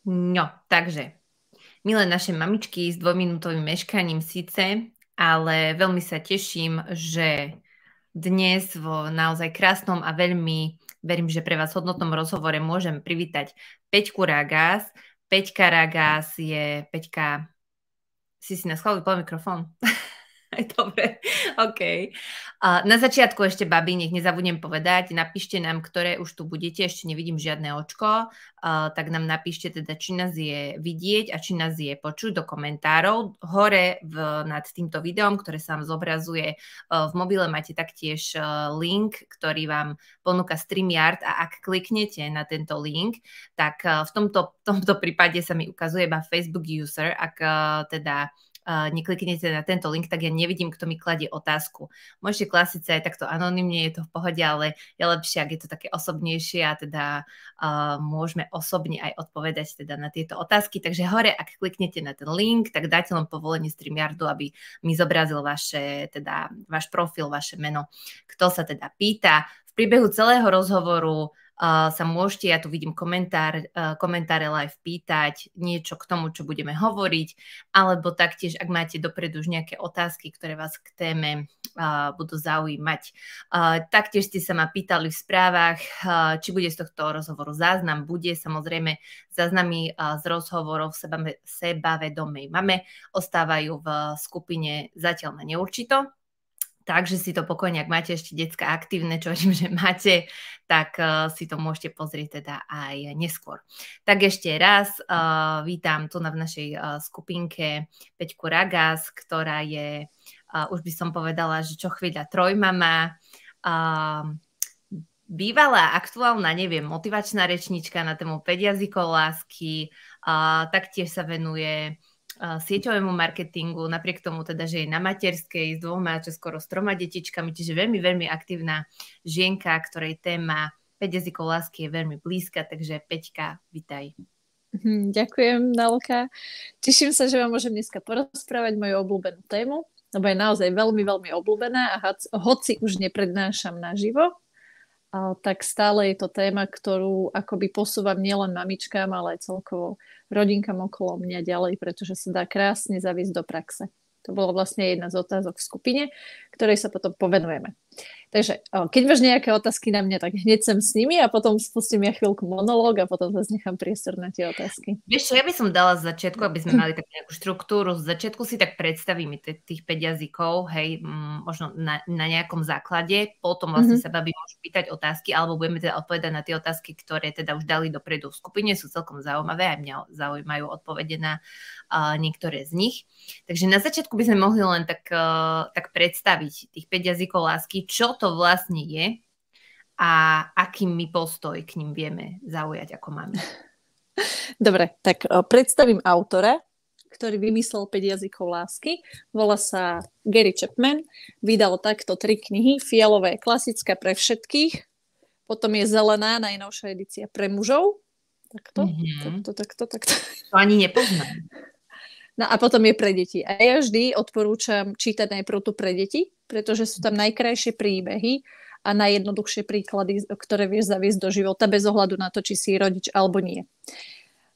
No, takže, milé naše mamičky s dvojminútovým meškaním síce, ale veľmi sa teším, že dnes vo naozaj krásnom a veľmi, verím, že pre vás hodnotnom rozhovore môžem privítať Peťku Ragás. Peťka Ragás je... Peťka, si na schváli po mikrofón? Dobre, OK. Na začiatku ešte, babi, nech nezabudnem povedať, napíšte nám, ktoré už tu budete, ešte nevidím žiadne očko, tak nám napíšte teda, či nás je vidieť a či nás je počuť do komentárov. Hore nad týmto videom, ktoré sa vám zobrazuje v mobile, máte taktiež link, ktorý vám ponúka StreamYard a ak kliknete na tento link, tak v tomto prípade sa mi ukazuje iba Facebook user, ak teda nekliknete na tento link, tak ja nevidím, kto mi kladie otázku. Môžete klasiť sa aj takto anonymne, je to v pohode, ale je lepšie, ak je to také osobnejšie a teda môžeme osobne aj odpovedať teda na tieto otázky. Takže hore, ak kliknete na ten link, tak dáte len povolenie StreamYardu, aby mi zobrazil váš profil, vaše meno, kto sa teda pýta. V priebehu celého rozhovoru sa môžete, ja tu vidím komentáre live, pýtať niečo k tomu, čo budeme hovoriť, alebo taktiež, ak máte dopredu už nejaké otázky, ktoré vás k téme budú zaujímať. Taktiež ste sa ma pýtali v správach, či bude z tohto rozhovoru záznam. Bude, samozrejme, záznamy z rozhovorov sebavedomej mame ostávajú v skupine zatiaľ na neurčito. Takže si to pokojne, ak máte ešte decka aktívne, čo verím, že máte, tak si to môžete pozrieť teda aj neskôr. Tak ešte raz vítam tu v našej skupinke Peťku Ragás, ktorá je, už by som povedala, že čo chvíľa trojmama, bývalá, aktuálna, neviem, motivačná rečnička na tému 5 jazykov lásky, taktiež sa venuje sieťovému marketingu, napriek tomu teda, že je na materskej s 2, čo skoro s 3 detičkami, čiže veľmi, veľmi aktívna žienka, ktorej téma 5 jazykov lásky je veľmi blízka, takže Peťka, vitaj. Ďakujem, Nalka. Teším sa, že vám môžem dneska porozprávať moju obľúbenú tému, lebo je naozaj veľmi, veľmi obľúbená a hoci už neprednášam naživo, tak stále je to téma, ktorú akoby posúvam nielen mamičkám, ale aj celkovo rodinkám okolo mňa ďalej, pretože sa dá krásne zaviesť do praxe. To bola vlastne jedna z otázok v skupine, ktorej sa potom povenujeme. Takže keď máš nejaké otázky na mňa, tak hneď sem s nimi a potom spustím ja chvíľku monológ a potom zase nechám priestor na tie otázky. Vieš čo, ja by som dala z začiatku, aby sme mali takú nejakú štruktúru. Z začiatku si tak predstavíme tých 5 jazykov, hej, možno na nejakom základe. Potom vlastne sa babi môžu pýtať otázky, alebo budeme teda odpovedať na tie otázky, ktoré teda už dali dopredu v skupine. Sú celkom zaujímavé, aj mňa zaujímajú odpovede na niektoré z nich. Takže na začiatku by sme mohli len tak predstaviť tých 5 jazykov lásky, čo to vlastne je a aký my postoj k ním vieme zaujať ako mami. Dobre, tak predstavím autora, ktorý vymyslel 5 jazykov lásky. Volá sa Gary Chapman. Vydal takto 3 knihy. Fialová je klasická pre všetkých. Potom je zelená, najnovšia edícia pre mužov. Takto. To ani nepoznám. No a potom je pre deti. A ja vždy odporúčam čítať najprv tu pre deti, pretože sú tam najkrajšie príbehy a najjednoduchšie príklady, ktoré vieš zaviesť do života bez ohľadu na to, či si rodič alebo nie.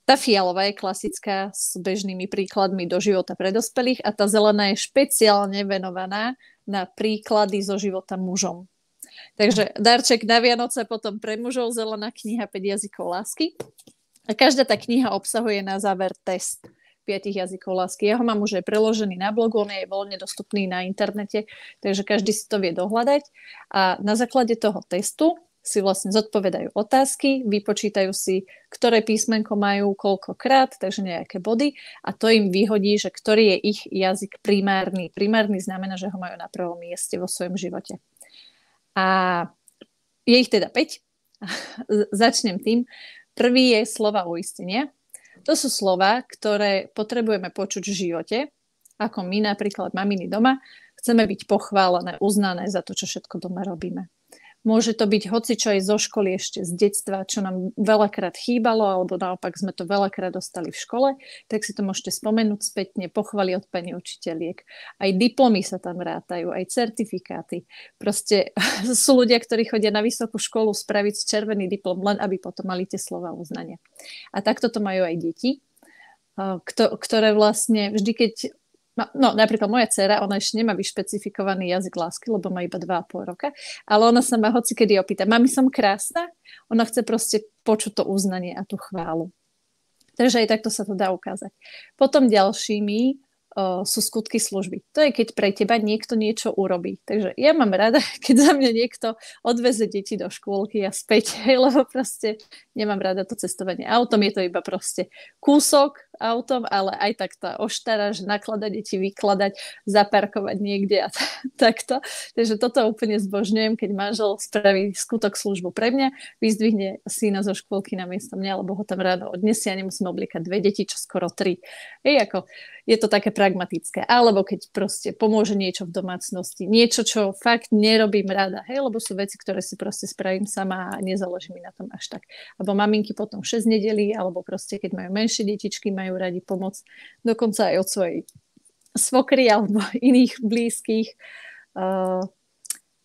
Tá fialová je klasická s bežnými príkladmi do života pre dospelých a tá zelená je špeciálne venovaná na príklady zo života mužom. Takže darček na Vianoce, potom pre mužov zelená kniha 5 jazykov lásky. A každá tá kniha obsahuje na záver test 5 jazykov lásky. Ja ho mám už aj preložený na blogu, on je voľne dostupný na internete, takže každý si to vie dohľadať. A na základe toho testu si vlastne zodpovedajú otázky, vypočítajú si, ktoré písmenko majú koľkokrát, takže nejaké body a to im vyhodí, že ktorý je ich jazyk primárny. Primárny znamená, že ho majú na prvom mieste vo svojom živote. A je ich teda 5. Začnem tým. Prvý je slova uistenia. To sú slova, ktoré potrebujeme počuť v živote, ako my napríklad maminy doma. Chceme byť pochválené, uznané za to, čo všetko doma robíme. Môže to byť hocičo aj zo školy ešte z detstva, čo nám veľakrát chýbalo, alebo naopak sme to veľakrát dostali v škole, tak si to môžete spomenúť spätne, pochvaly od pani učiteľiek. Aj diplomy sa tam rátajú, aj certifikáty. Proste sú ľudia, ktorí chodia na vysokú školu spraviť červený diplom, len aby potom mali tie slova uznania. A takto to majú aj deti, ktoré vlastne vždy, keď no, napríklad moja dcera, ona ešte nemá vyšpecifikovaný jazyk lásky, lebo má iba 2,5 roka, ale ona sa ma hocikedy opýta, mami, som krásna? Ona chce proste počuť to uznanie a tú chválu. Takže aj takto sa to dá ukázať. Potom ďalšími sú skutky služby. To je, keď pre teba niekto niečo urobí. Takže ja mám rada, keď za mňa niekto odveze deti do škôlky a späť, lebo proste nemám rada to cestovanie autom, je to iba proste kúsok autom, ale aj tak tá oštara, že nakladať deti, vykladať, zaparkovať niekde a takto. Takže toto úplne zbožňujem, keď manžel spraví skutok službu pre mňa, vyzdvihne syna zo škôlky na miesto mňa, lebo ho tam ráno odnesie a nemusím obliekať 2 deti, čo skoro 3. Je to také pragmatické. Alebo keď proste pomôže niečo v domácnosti, niečo, čo fakt nerobím rada, lebo sú veci, ktoré si proste spravím sama a nezáleží mi na tom až tak. Alebo maminky potom 6 nedelí, alebo proste keď majú menšie detičky, majú radi pomoc dokonca aj od svojej svokry alebo iných blízkych,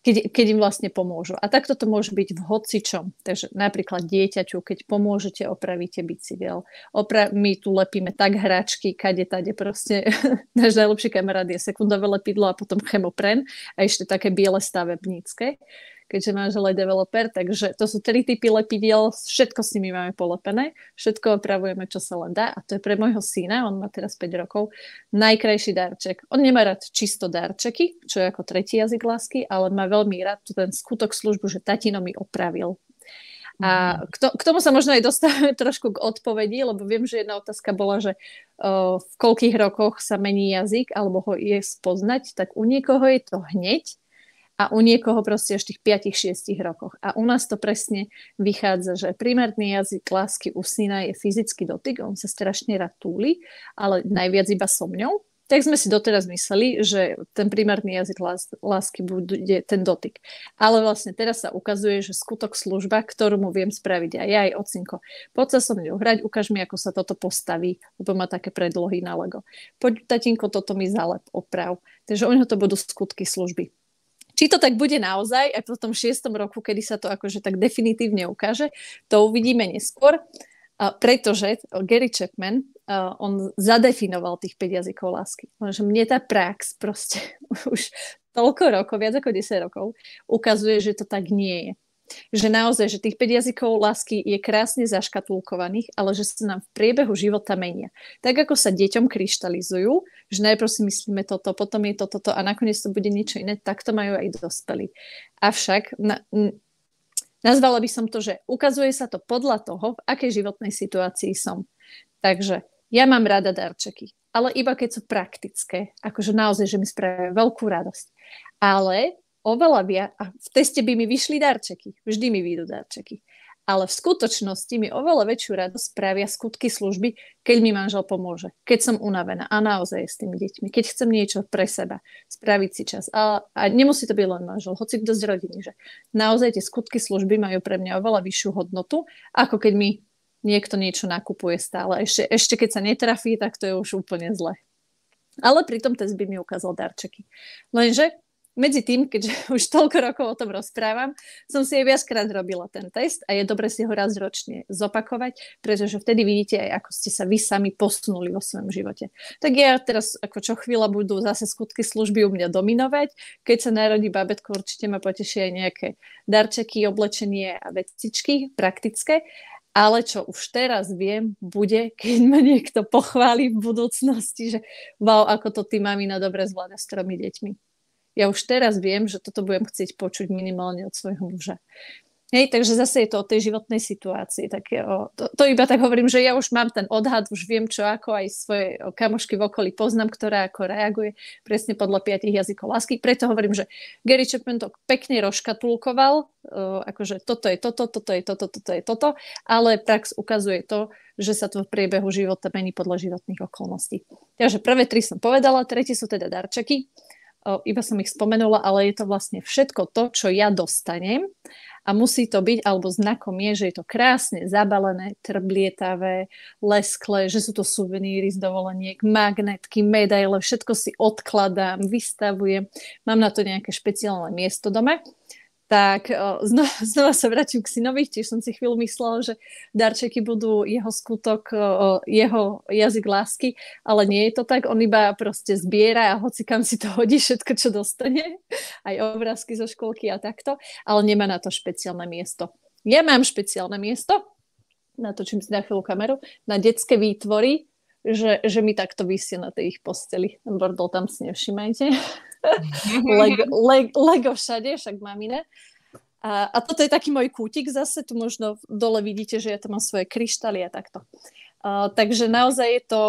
keď im vlastne pomôžu. A takto to môže byť v hocičom. Takže napríklad dieťaťu, keď pomôžete, opravíte bicykel. My tu lepíme tak hračky, kade tade proste. Náš najlepší kamarát je sekundové lepidlo a potom chemopren a ešte také biele stavebnícke, keďže manžel je developer, takže to sú 3 typy lepidiel, všetko s nimi máme polepené, všetko opravujeme, čo sa len dá a to je pre môjho syna, on má teraz 5 rokov, najkrajší darček. On nemá rád čisto darčeky, čo je ako tretí jazyk lásky, ale má veľmi rád ten skutok službu, že tatino mi opravil. A k tomu sa možno aj dostávame trošku k odpovedi, lebo viem, že jedna otázka bola, že v koľkých rokoch sa mení jazyk, alebo ho je spoznať, tak u niekoho je to hneď, a u niekoho proste až v tých 5-6 rokoch. A u nás to presne vychádza, že primárny jazyk lásky u syna je fyzický dotyk, on sa strašne rád túli, ale najviac iba so mňou. Tak sme si doteraz mysleli, že ten primárny jazyk lásky bude ten dotyk. Ale vlastne teraz sa ukazuje, že skutok služba, ktorú mu viem spraviť aj ja, aj ocinko. Poď sa so mňou hrať, ukáž mi, ako sa toto postaví, lebo má také predlohy na Lego. Poď, tatinko, toto mi zalep, oprav. Takže u neho to budú skutky služby. Či to tak bude naozaj aj po tom 6. roku, kedy sa to akože tak definitívne ukáže, to uvidíme neskôr, pretože Gary Chapman, on zadefinoval tých 5 jazykov lásky. Lenže mne tá prax proste už toľko rokov, viac ako 10 rokov, ukazuje, že to tak nie je. Že naozaj, že tých 5 jazykov lásky je krásne zaškatulkovaných, ale že sa nám v priebehu života menia. Tak ako sa deťom kryštalizujú, že najprv si myslíme toto, potom je toto a nakoniec to bude niečo iné, tak to majú aj dospelí. Avšak nazvala by som to, že ukazuje sa to podľa toho, v akej životnej situácii som. Takže ja mám rada darčeky, ale iba keď sú praktické, akože naozaj, že mi spravia veľkú radosť. Ale oveľa viac, a v teste by mi vyšli darčeky, vždy mi vyjdú darčeky, ale v skutočnosti mi oveľa väčšiu radosť spravia skutky služby, keď mi manžel pomôže, keď som unavená a naozaj s tými deťmi, keď chcem niečo pre seba, spraviť si čas. A nemusí to byť len manžel, hoci kto z rodiny, že naozaj tie skutky služby majú pre mňa oveľa vyššiu hodnotu, ako keď mi niekto niečo nakupuje stále. Ešte keď sa netrafí, tak to je už úplne zle. Ale pritom test by mi ukázal darčeky. Lenže medzi tým, keďže už toľko rokov o tom rozprávam, som si aj viackrát robila ten test a je dobre si ho raz ročne zopakovať, pretože vtedy vidíte aj, ako ste sa vy sami posunuli vo svojom živote. Tak ja teraz, ako čo chvíľa budú zase skutky služby u mňa dominovať, keď sa narodí babetko, určite ma potešia aj nejaké darčeky, oblečenie a vecičky praktické, ale čo už teraz viem, bude, keď ma niekto pochváli v budúcnosti, že wow, ako to ty mamina dobre zvláda s 3 deťmi. Ja už teraz viem, že toto budem chcieť počuť minimálne od svojho muža. Hej, takže zase je to o tej životnej situácii. Tak to iba tak hovorím, že ja už mám ten odhad, už viem čo ako, aj svoje kamošky v okolí poznám, ktorá ako reaguje presne podľa 5 jazykov lásky. Preto hovorím, že Gary Chapman to pekne rozškatulkoval, akože toto je toto, toto je toto, toto je toto, ale prax ukazuje to, že sa to v priebehu života mení podľa životných okolností. Takže prvé 3 som povedala, tretie sú teda darčeky. iba som ich spomenula, ale je to vlastne všetko to, čo ja dostanem a musí to byť, alebo znakom je, že je to krásne zabalené, trblietavé, lesklé, že sú to suveníry z dovoleniek, magnetky, medaile, všetko si odkladám, vystavujem, mám na to nejaké špeciálne miesto doma. Tak znova sa vrátim k synovi, tiež som si chvíľu myslela, že darčeky budú jeho skutok, jeho jazyk lásky, ale nie je to tak, on iba proste zbiera a hoci kam si to hodí, všetko, čo dostane, aj obrázky zo školky a takto, ale nemá na to špeciálne miesto. Ja mám špeciálne miesto, natočím si na chvíľu kameru, na detské výtvory, že mi takto visí na tej ich posteli. Bordel tam si nevšimajte. Lego všade, však mám iné. A toto je taký môj kútik zase, tu možno dole vidíte, že ja tam mám svoje kryštály a takto. Takže naozaj je to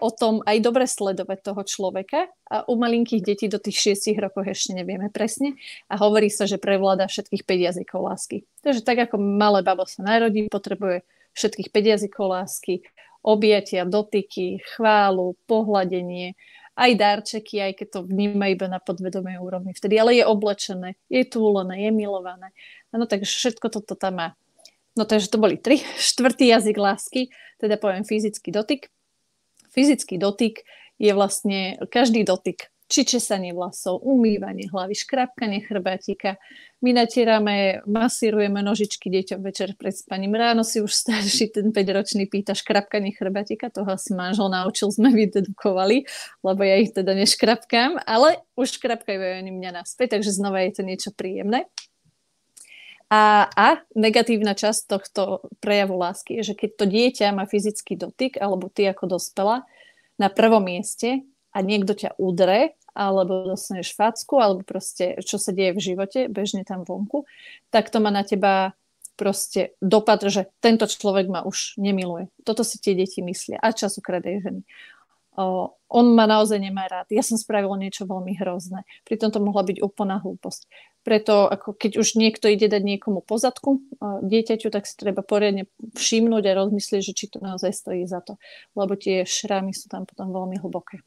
o tom aj dobre sledovať toho človeka a u malinkých detí do tých 6 rokov ešte nevieme presne a hovorí sa, že prevláda všetkých 5 jazykov lásky. Takže tak ako malé babo sa narodí, potrebuje všetkých 5 jazykov lásky, objatia, dotyky, chválu, pohľadenie, aj darčeky, aj keď to vníma iba na podvedomej úrovni vtedy, ale je oblečené, je túlené, je milované. No takže všetko toto tam má. No takže to boli 3. 4. jazyk lásky, teda poviem fyzický dotyk. Fyzický dotyk je vlastne každý dotyk, či česanie vlasov, umývanie hlavy, škrapkanie chrbátika. My natierame, masírujeme nožičky deťom večer pred spaním. Ráno si už starší, ten 5-ročný pýta škrapkanie chrbátika, toho asi manžel naučil, sme vydedukovali, lebo ja ich teda neškrapkám, ale už škrapkajú oni mňa naspäť, takže znova je to niečo príjemné. A negatívna časť tohto prejavu lásky je, že keď to dieťa má fyzický dotyk, alebo ty ako dospelá, na prvom mieste a niekto ťa udre, alebo dostaneš facku, alebo proste čo sa deje v živote, bežne tam vonku, tak to má na teba proste dopad, že tento človek ma už nemiluje. Toto si tie deti myslia. A častokrát aj ženy. On ma naozaj nemá rád. Ja som spravila niečo veľmi hrozné. Pritom to mohla byť úplná hlúposť. Preto, ako keď už niekto ide dať niekomu po zadku dieťaťu, tak si treba poriadne všimnúť a rozmyslieť, že či to naozaj stojí za to. Lebo tie šrámy sú tam potom veľmi hlboké.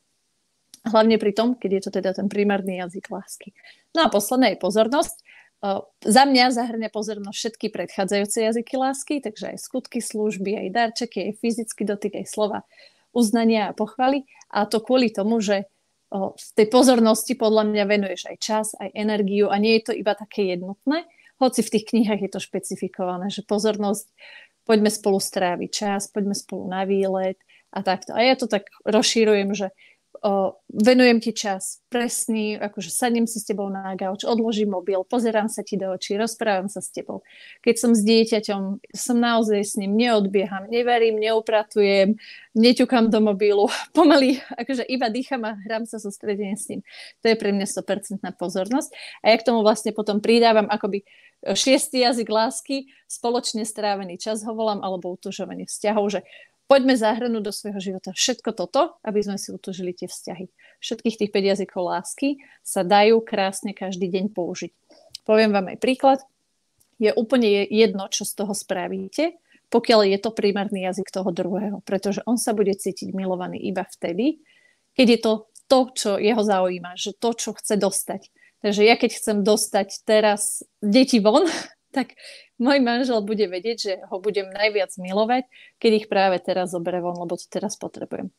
Hlavne pri tom, keď je to teda ten primárny jazyk lásky. No a posledná je pozornosť. Za mňa zahrňa pozornosť všetky predchádzajúce jazyky lásky, takže aj skutky služby, aj darčeky, aj fyzický dotyk, aj slova uznania a pochvaly. A to kvôli tomu, že v tej pozornosti podľa mňa venuješ aj čas, aj energiu a nie je to iba také jednotné, hoci v tých knihách je to špecifikované, že pozornosť, poďme spolu stráviť čas, poďme spolu na výlet a takto. A ja to tak rozšírujem, že venujem ti čas presný, akože sadnem si s tebou na gauč, odložím mobil, pozerám sa ti do očí, rozprávam sa s tebou. Keď som s dieťaťom, som naozaj s ním, neodbieham, nevarím, neupratujem, neťukám do mobilu, pomaly, akože iba dýcham a hrám sa sústredenie s ním. To je pre mňa 100% pozornosť. A ja k tomu vlastne potom pridávam akoby 6. jazyk lásky, spoločne strávený čas ho volám, alebo utužovanie vzťahov, že poďme zahrnúť do svojho života všetko toto, aby sme si utužili tie vzťahy. Všetkých tých 5 jazykov lásky sa dajú krásne každý deň použiť. Poviem vám aj príklad. Je úplne jedno, čo z toho spravíte, pokiaľ je to primárny jazyk toho druhého, pretože on sa bude cítiť milovaný iba vtedy, keď je to, čo jeho zaujíma, že to, čo chce dostať. Takže ja keď chcem dostať teraz deti von, tak môj manžel bude vedieť, že ho budem najviac milovať, keď ich práve teraz zoberie von, lebo to teraz potrebujem.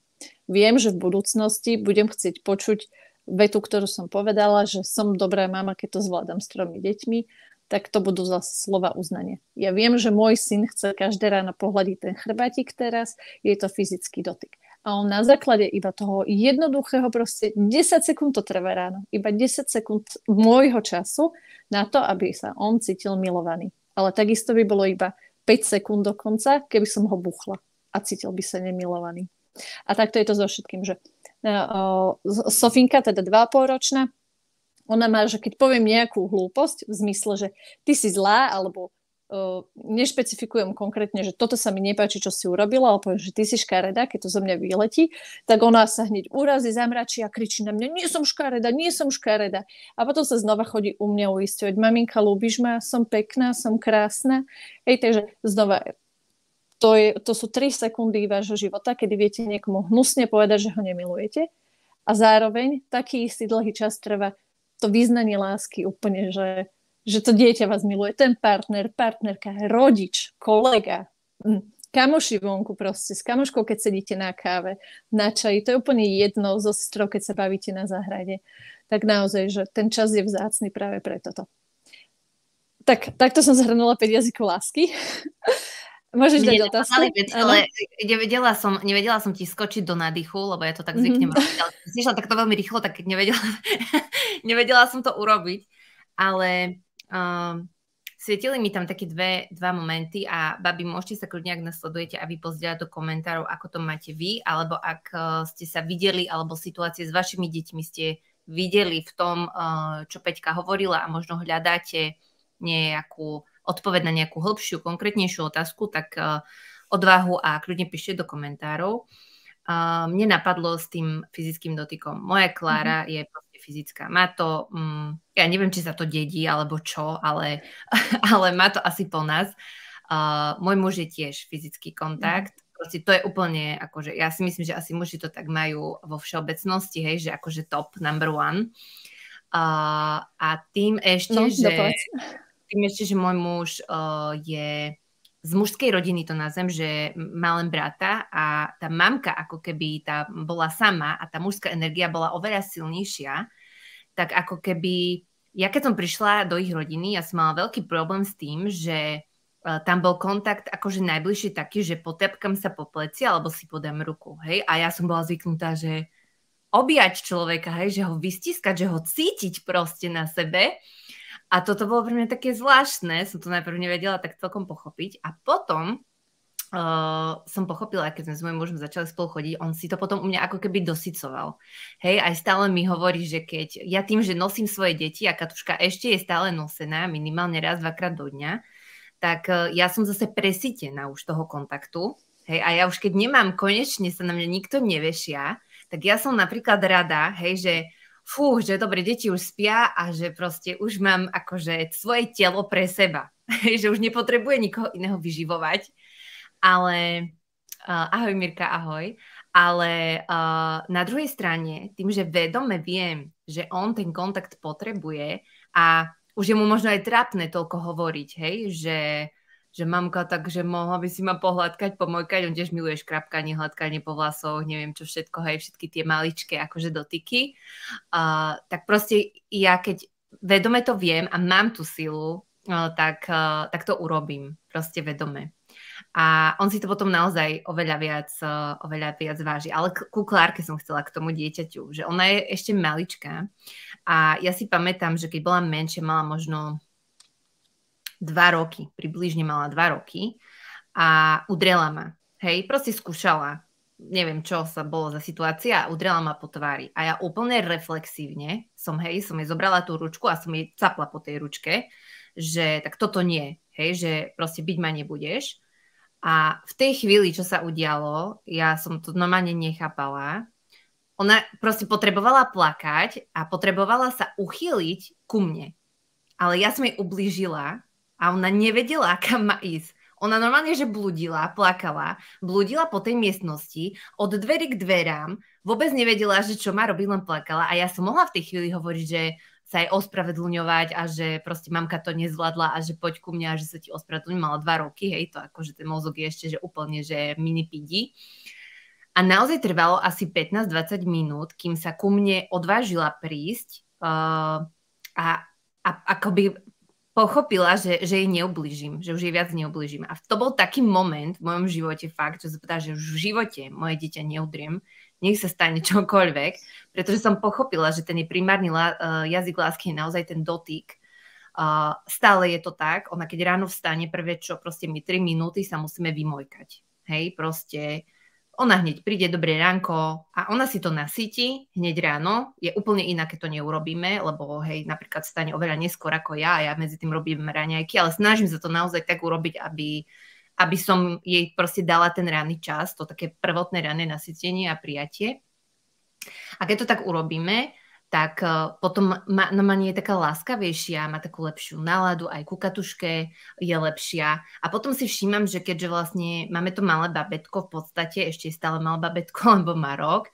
Viem, že v budúcnosti budem chcieť počuť vetu, ktorú som povedala, že som dobrá mama, keď to zvládam s 3 deťmi, tak to budú zase slova uznania. Ja viem, že môj syn chce každé ráno pohľadiť ten chrbátik teraz, je to fyzický dotyk. A on na základe iba toho jednoduchého proste 10 sekúnd to trvá ráno. Iba 10 sekúnd môjho času na to, aby sa on cítil milovaný. Ale takisto by bolo iba 5 sekúnd dokonca, keby som ho buchla a cítil by sa nemilovaný. A takto je to so všetkým, že Sofinka, teda 2,5 ročná, ona má, že keď poviem nejakú hlúposť v zmysle, že ty si zlá, alebo nešpecifikujem konkrétne, že toto sa mi nepáči, čo si urobila, ale poviem, že ty si škareda, keď to zo mňa vyletí, tak ona sa hneď urazí, zamračí a kričí na mňa, nie som škareda, nie som škareda. A potom sa znova chodí u mňa uisťovať, maminka, ľúbiš ma, som pekná, som krásna. Hej, takže znova, to sú 3 sekundy vášho života, kedy viete niekomu hnusne povedať, že ho nemilujete. A zároveň taký istý dlhý čas trvá to vyznanie lásky úplne, že to dieťa vás miluje, ten partner, partnerka, rodič, kolega, kamoši vonku proste, s kamoškou, keď sedíte na káve, na čaji, to je úplne jedno, so sestrou, keď sa bavíte na záhrade. Tak naozaj, že ten čas je vzácny práve pre toto. Tak, takto som zhrnula 5 jazykov lásky. Môžeš dať otázku? Ale nevedela som ti skočiť do nádychu, lebo ja to tak zvyknem. Si išla takto veľmi rýchlo, tak nevedela som to urobiť. Ale svietili mi tam také dva momenty a babi, môžete sa kľudne, ak nasledujete a vy pozdieľať do komentárov, ako to máte vy, alebo ak ste sa videli, alebo situácie s vašimi deťmi ste videli v tom, čo Peťka hovorila a možno hľadáte nejakú odpoveď na nejakú hĺbšiu, konkrétnejšiu otázku, tak odvahu a kľudne píšte do komentárov. Mne napadlo s tým fyzickým dotykom. Moja Klára je proste fyzická. Má to, ja neviem, či sa to dedí, alebo čo, ale má to asi po nás. Môj muž je tiež fyzický kontakt. Proste to je úplne, akože, ja si myslím, že asi muži to tak majú vo všeobecnosti, hej, že akože top, number one. A tým ešte, že môj muž je z mužskej rodiny, to nazvem, že má len brata a tá mamka ako keby tá bola sama a tá mužská energia bola oveľa silnejšia, tak ako keby, ja keď som prišla do ich rodiny, ja som mala veľký problém s tým, že tam bol kontakt akože najbližšie taký, že potepkam sa po pleci alebo si podám ruku, hej, a ja som bola zvyknutá, že objať človeka, hej, že ho vystiskať, že ho cítiť proste na sebe. A toto bolo pre mňa také zvláštne, som to najprv nevedela tak celkom pochopiť. A potom som pochopila, keď sme s mojím mužom začali spolu chodiť, on si to potom u mňa ako keby dosycoval. Hej, aj stále mi hovorí, že keď ja tým, že nosím svoje deti a Katuška ešte je stále nosená, minimálne raz, dvakrát do dňa, tak ja som zase presítená už toho kontaktu. Hej, a ja už keď nemám, konečne sa na mňa nikto nevešia, tak ja som napríklad rada, hej, že že dobre, deti už spia a že proste už mám akože svoje telo pre seba. Že už nepotrebuje nikoho iného vyživovať. Ale, ahoj Mirka, ahoj. Ale na druhej strane, tým, že vedome viem, že on ten kontakt potrebuje a už je mu možno aj trápne toľko hovoriť, hej, že mamka, takže mohla by si ma pohľadkať, pomojkať, on tiež miluje škrapkanie, hladkanie po vlasoch, neviem čo všetko, hej, všetky tie maličké akože dotyky. Tak proste ja keď vedome to viem a mám tú silu, tak to urobím, proste vedome. A on si to potom naozaj oveľa viac váži. Ale ku Klárke som chcela k tomu dieťaťu, že ona je ešte maličká a ja si pamätám, že keď bola menšia, mala možno 2 roky, približne mala 2 roky a udrela ma. Hej, proste skúšala, neviem čo sa bolo za situácia a udrela ma po tvári. A ja úplne reflexívne som jej zobrala tú ručku a som jej capla po tej ručke, že tak toto nie, hej, že proste byť ma nebudeš. A v tej chvíli, čo sa udialo, ja som to normálne nechápala. Ona proste potrebovala plakať a potrebovala sa uchýliť ku mne. Ale ja som jej ublížila a ona nevedela, kam má ísť. Ona normálne, že blúdila, plakala, blúdila po tej miestnosti, od dverí k dverám, vôbec nevedela, že čo má robiť, len plakala. A ja som mohla v tej chvíli hovoriť, že sa jej ospravedlňovať a že proste mamka to nezvládla a že poď ku mňa a že sa ti ospravedlňujem. Mala 2 roky, hej, to akože ten mozog je ešte, že úplne, že mini pidi. A naozaj trvalo asi 15-20 minút, kým sa ku mne odvážila prísť a akoby pochopila, že jej neublížim, že už jej viac neublížim. A to bol taký moment v mojom živote fakt, že sa povedala, že už v živote moje dieťa neudriem, nech sa stane čokoľvek, pretože som pochopila, že ten jej primárny jazyk lásky je naozaj ten dotyk. Stále je to tak, ona keď ráno vstane, prvé čo, proste my 3 minúty sa musíme vymojkať. Hej, proste ona hneď príde, dobré ránko a ona si to nasytí hneď ráno. Je úplne inak, keď to neurobíme, lebo hej, napríklad vstane oveľa neskôr ako ja a ja medzi tým robím raňajky, ale snažím sa to naozaj tak urobiť, aby som jej proste dala ten ranný čas, to také prvotné ranné nasytenie a prijatie. A keď to tak urobíme, tak potom ma nie je taká láskavejšia, má takú lepšiu náladu, aj ku Katuške je lepšia. A potom si všímam, že keďže vlastne máme to malé babetko, v podstate ešte je stále malé babetko, lebo má rok,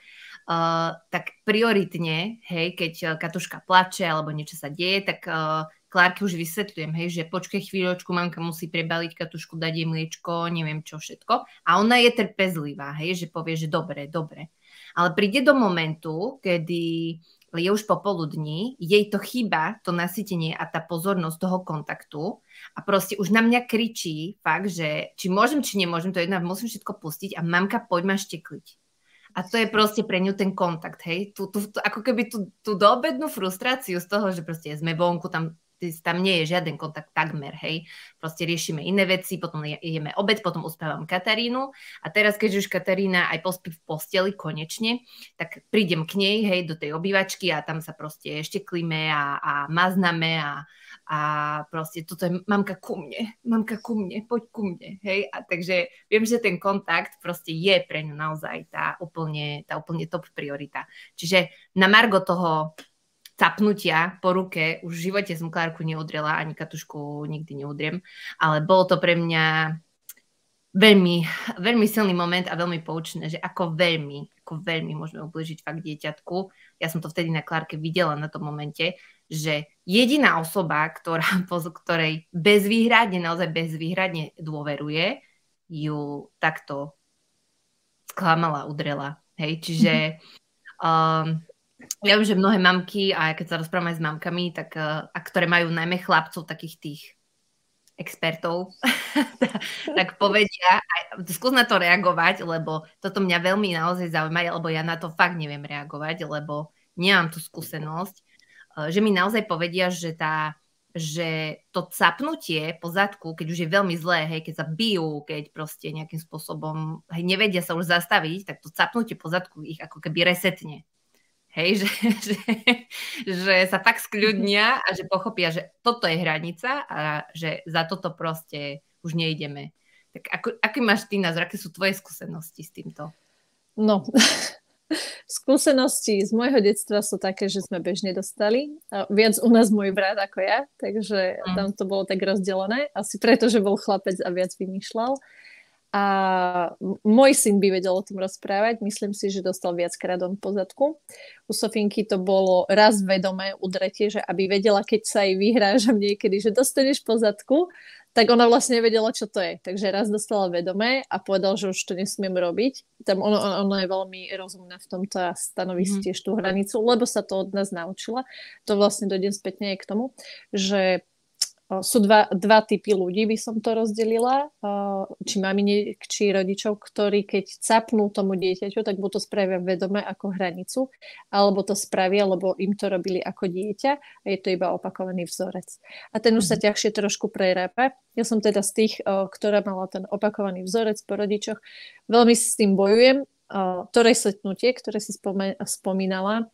tak prioritne, hej, keď Katuška plače alebo niečo sa deje, tak Klárke už vysvetľujem, hej, že počkej chvíľočku, mamka musí prebaliť Katušku, dať jej mliečko, neviem čo všetko. A ona je trpezlivá, hej, že povie, že dobre, dobre. Ale príde do momentu, kedy je už popoludní, jej to chýba, to nasytenie a tá pozornosť toho kontaktu a proste už na mňa kričí fakt, že či môžem, či nemôžem, to je jedna, musím všetko pustiť a mamka, poď ma štekliť. A to je proste pre ňu ten kontakt, hej, ako keby tú doobednú frustráciu z toho, že proste sme vonku, tam nie je žiaden kontakt takmer, hej. Proste riešime iné veci, potom jeme obed, potom uspávam Katarínu a teraz, keďže už Katarína aj pospí v posteli konečne, tak prídem k nej, hej, do tej obývačky a tam sa proste šteklíme a maznáme a proste toto je mamka ku mne, poď ku mne, hej. A takže viem, že ten kontakt proste je pre ňu naozaj tá úplne top priorita. Čiže na margo toho capnutia po ruke, už v živote som Klárku neudrela, ani Katušku nikdy neudriem, ale bolo to pre mňa veľmi, veľmi silný moment a veľmi poučné, že ako veľmi môžeme ubližiť fakt dieťatku. Ja som to vtedy na Klárke videla na tom momente, že jediná osoba, ktorej naozaj bezvýhradne dôveruje, ju takto sklamala, udrela. Hej, čiže ja viem, že mnohé mamky, a keď sa rozprávam aj s mamkami, tak, a ktoré majú najmä chlapcov, takých tých expertov, tak povedia, skús na to reagovať, lebo toto mňa veľmi naozaj zaujíma, lebo ja na to fakt neviem reagovať, lebo nemám tú skúsenosť, že mi naozaj povedia, že to capnutie po zadku, keď už je veľmi zlé, hej, keď sa bijú, keď proste nejakým spôsobom nevedia sa už zastaviť, tak to capnutie po zadku ich ako keby resetne. Hej, že sa fakt skľudnia a že pochopia, že toto je hranica a že za toto proste už nejdeme. Tak aký máš ty názor, aké sú tvoje skúsenosti s týmto? No, skúsenosti z môjho detstva sú také, že sme bežne dostali. Viac u nás môj brat ako ja, takže tam to bolo tak rozdelené. Asi preto, že bol chlapec a viac vymýšľal. A môj syn by vedel o tom rozprávať. Myslím si, že dostal viackrát on po zadku. U Sofinky to bolo raz vedomé udretie, že aby vedela, keď sa jej vyhrážam niekedy, že dostaneš po zadku, tak ona vlastne nevedela, čo to je. Takže raz dostala vedomé a povedal, že už to nesmiem robiť. Tam ona je veľmi rozumná v tomto a stanoví si tiež tú hranicu, lebo sa to od nás naučila. To vlastne dojdem spätne aj k tomu, že sú dva typy ľudí, by som to rozdelila, či maminiek, či rodičov, ktorí keď capnú tomu dieťaťu, tak buď to spravia vedome ako hranicu, alebo to spravia, lebo im to robili ako dieťa a je to iba opakovaný vzorec. A ten už sa ťažšie trošku prerápa. Ja som teda z tých, ktorá mala ten opakovaný vzorec po rodičoch. Veľmi s tým bojujem. To resetnutie, ktoré si spomínala,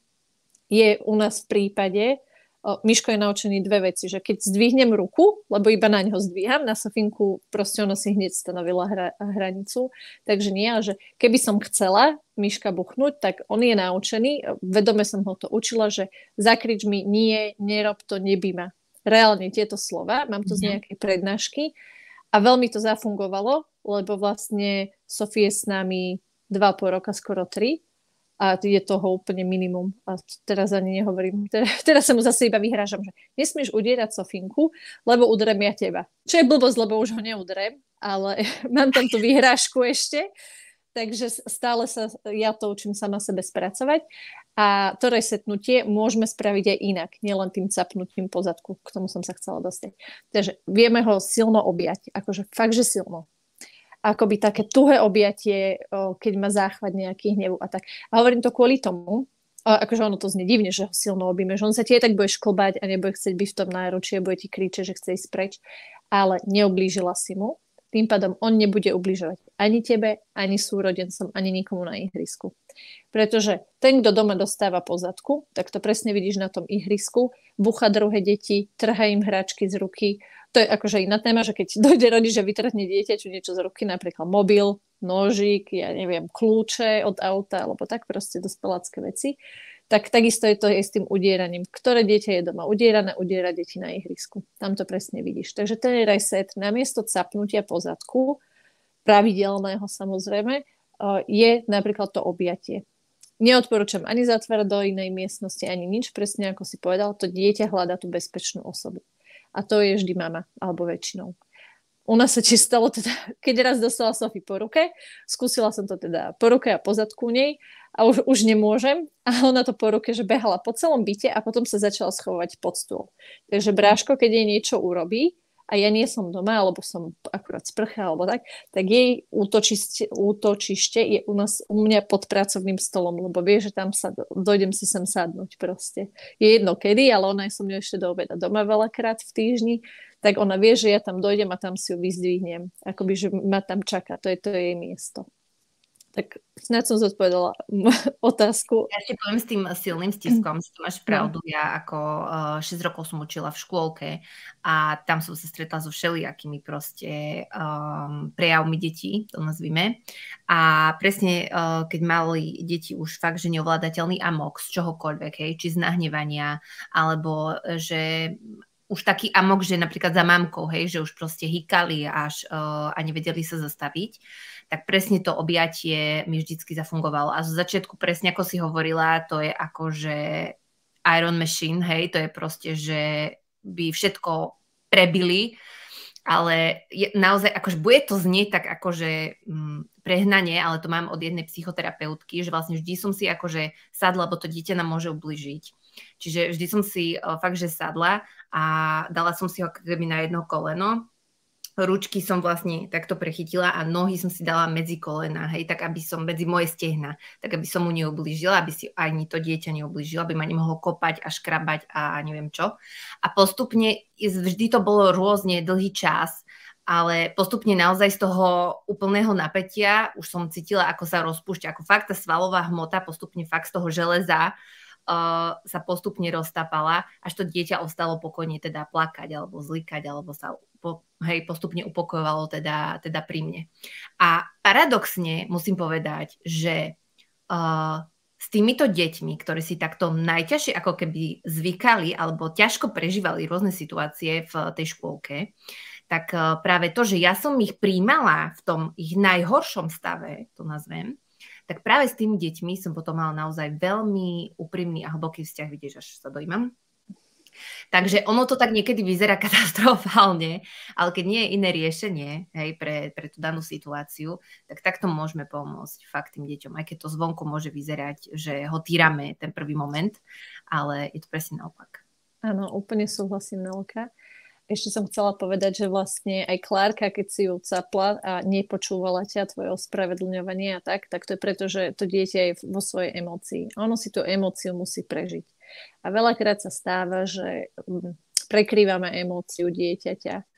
je u nás v prípade, Miško je naučený dve veci, že keď zdvihnem ruku, lebo iba na ňo zdvíham, na Sofinku proste ona si hneď stanovila hranicu, takže nie, ale že keby som chcela Miška buchnúť, tak on je naučený, vedome som ho to učila, že zakrič mi nie, nerob to, nebí ma. Reálne tieto slova, mám to z nejakej prednášky a veľmi to zafungovalo, lebo vlastne Sofie s nami 2,5 roka, skoro 3, a je toho úplne minimum. A teraz ani nehovorím. Teraz sa mu zase iba vyhrážam, že nesmieš udierať Sofinku, lebo udrem ja teba. Čo je blbosť, lebo už ho neudrem, ale mám tam tú vyhrážku ešte, takže stále sa ja to učím sama sebe spracovať. A to resetnutie môžeme spraviť aj inak, nielen tým capnutím po zadku. K tomu som sa chcela dostať. Takže vieme ho silno objať, akože fakt, že silno. Akoby také tuhé objatie, keď má záchvat nejaký hnevu a tak. A hovorím to kvôli tomu, akože ono to znie divne, že ho silno objíme, že on sa tie tak bude šklbať a nebude chcieť byť v tom náručí a bude ti kričať, že chce ísť preč, ale neublížila si mu. Tým pádom on nebude ubližovať ani tebe, ani súrodencom, ani nikomu na ihrisku. Pretože ten, kto doma dostáva po zadku, tak to presne vidíš na tom ihrisku, búcha druhé deti, trhá im hračky z ruky. To je akože iná téma, že keď dojde rodič, že vytrhne dieťaťu niečo z ruky, napríklad mobil, nožík, ja neviem, kľúče od auta, alebo tak proste dospelácké veci, tak takisto je to aj s tým udieraním. Ktoré dieťa je doma udierané, udiera deti na ihrisku. Tam to presne vidíš. Takže ten reset namiesto capnutia po zadku, pravidelného samozrejme, je napríklad to objatie. Neodporúčam ani zatvárať do inej miestnosti, ani nič, presne ako si povedal, to dieťa hľadá tú bezpečnú osobu. A to je vždy mama, alebo väčšinou. U nás sa či stalo teda, keď raz dostala Sofie po ruke, skúsila som to teda po ruke a po zadku nej a už nemôžem. A ona to po ruke, že behala po celom byte a potom sa začala schovať pod stôl. Takže bráško, keď jej niečo urobí, a ja nie som doma, alebo som akurát sprcha, alebo tak jej útočište je u mňa pod pracovným stolom, lebo vie, že tam dojdem si sem sadnúť proste. Je jedno kedy, ale ona je so mňou ešte do obeda doma veľakrát v týždni, tak ona vie, že ja tam dojdem a tam si ju vyzdvihnem. Akoby, že ma tam čaká, to je to jej miesto. Tak snáď som zodpovedala otázku. Ja ešte poviem s tým silným stiskom, že to máš pravdu. Ja ako 6 rokov som učila v škôlke a tam som sa stretla so všelijakými proste prejavmi detí, to nazvime. A presne, keď mali deti už fakt, že neovládateľný amok z čohokoľvek, hej, či z nahnevania, alebo že už taký amok, že napríklad za mamkou, hej, že už proste hýkali až a nevedeli sa zastaviť, tak presne to objatie mi vždycky zafungovalo. A zo začiatku presne ako si hovorila, to je ako, že Iron Machine, hej, to je proste, že by všetko prebili, ale naozaj, akože bude to znieť tak akože prehnanie, ale to mám od jednej psychoterapeutky, že vlastne vždy som si akože sadla, lebo to dieťa nám môže ubližiť. Čiže vždy som si fakt, že sadla a dala som si ho keby na jedno koleno, ručky som vlastne takto prechytila a nohy som si dala medzi kolena, hej, tak aby som medzi moje stehna, tak aby som mu neublížila, aby si ani to dieťa neublížila, aby ma nemohlo kopať a škrabať a neviem čo. A postupne, vždy to bolo rôzne dlhý čas, ale postupne naozaj z toho úplného napätia už som cítila, ako sa rozpúšťa, ako fakt tá svalová hmota postupne fakt z toho železa sa postupne roztápala, až to dieťa ostalo pokojne teda plakať alebo zlikať, alebo sa postupne upokojovalo teda pri mne. A paradoxne musím povedať, že s týmito deťmi, ktorí si takto najťažšie ako keby zvykali alebo ťažko prežívali rôzne situácie v tej škôlke, tak práve to, že ja som ich prijímala v tom ich najhoršom stave, to nazvem, tak práve s tými deťmi som potom mala naozaj veľmi úprimný a hlboký vzťah, vidíš, až sa dojímam. Takže ono to tak niekedy vyzerá katastrofálne, ale keď nie je iné riešenie, hej, pre tú danú situáciu, tak takto môžeme pomôcť fakt tým deťom, aj keď to zvonku môže vyzerať, že ho týrame ten prvý moment, ale je to presne naopak. Áno, úplne súhlasím, Nelka. Ešte som chcela povedať, že vlastne aj Klárka, keď si ju capla a nepočúvala ťa, tvoje ospravedlňovanie a tak to je preto, že to dieťa je vo svojej emócii. Ono si tú emóciu musí prežiť. A veľakrát sa stáva, že prekrývame emóciu dieťaťa.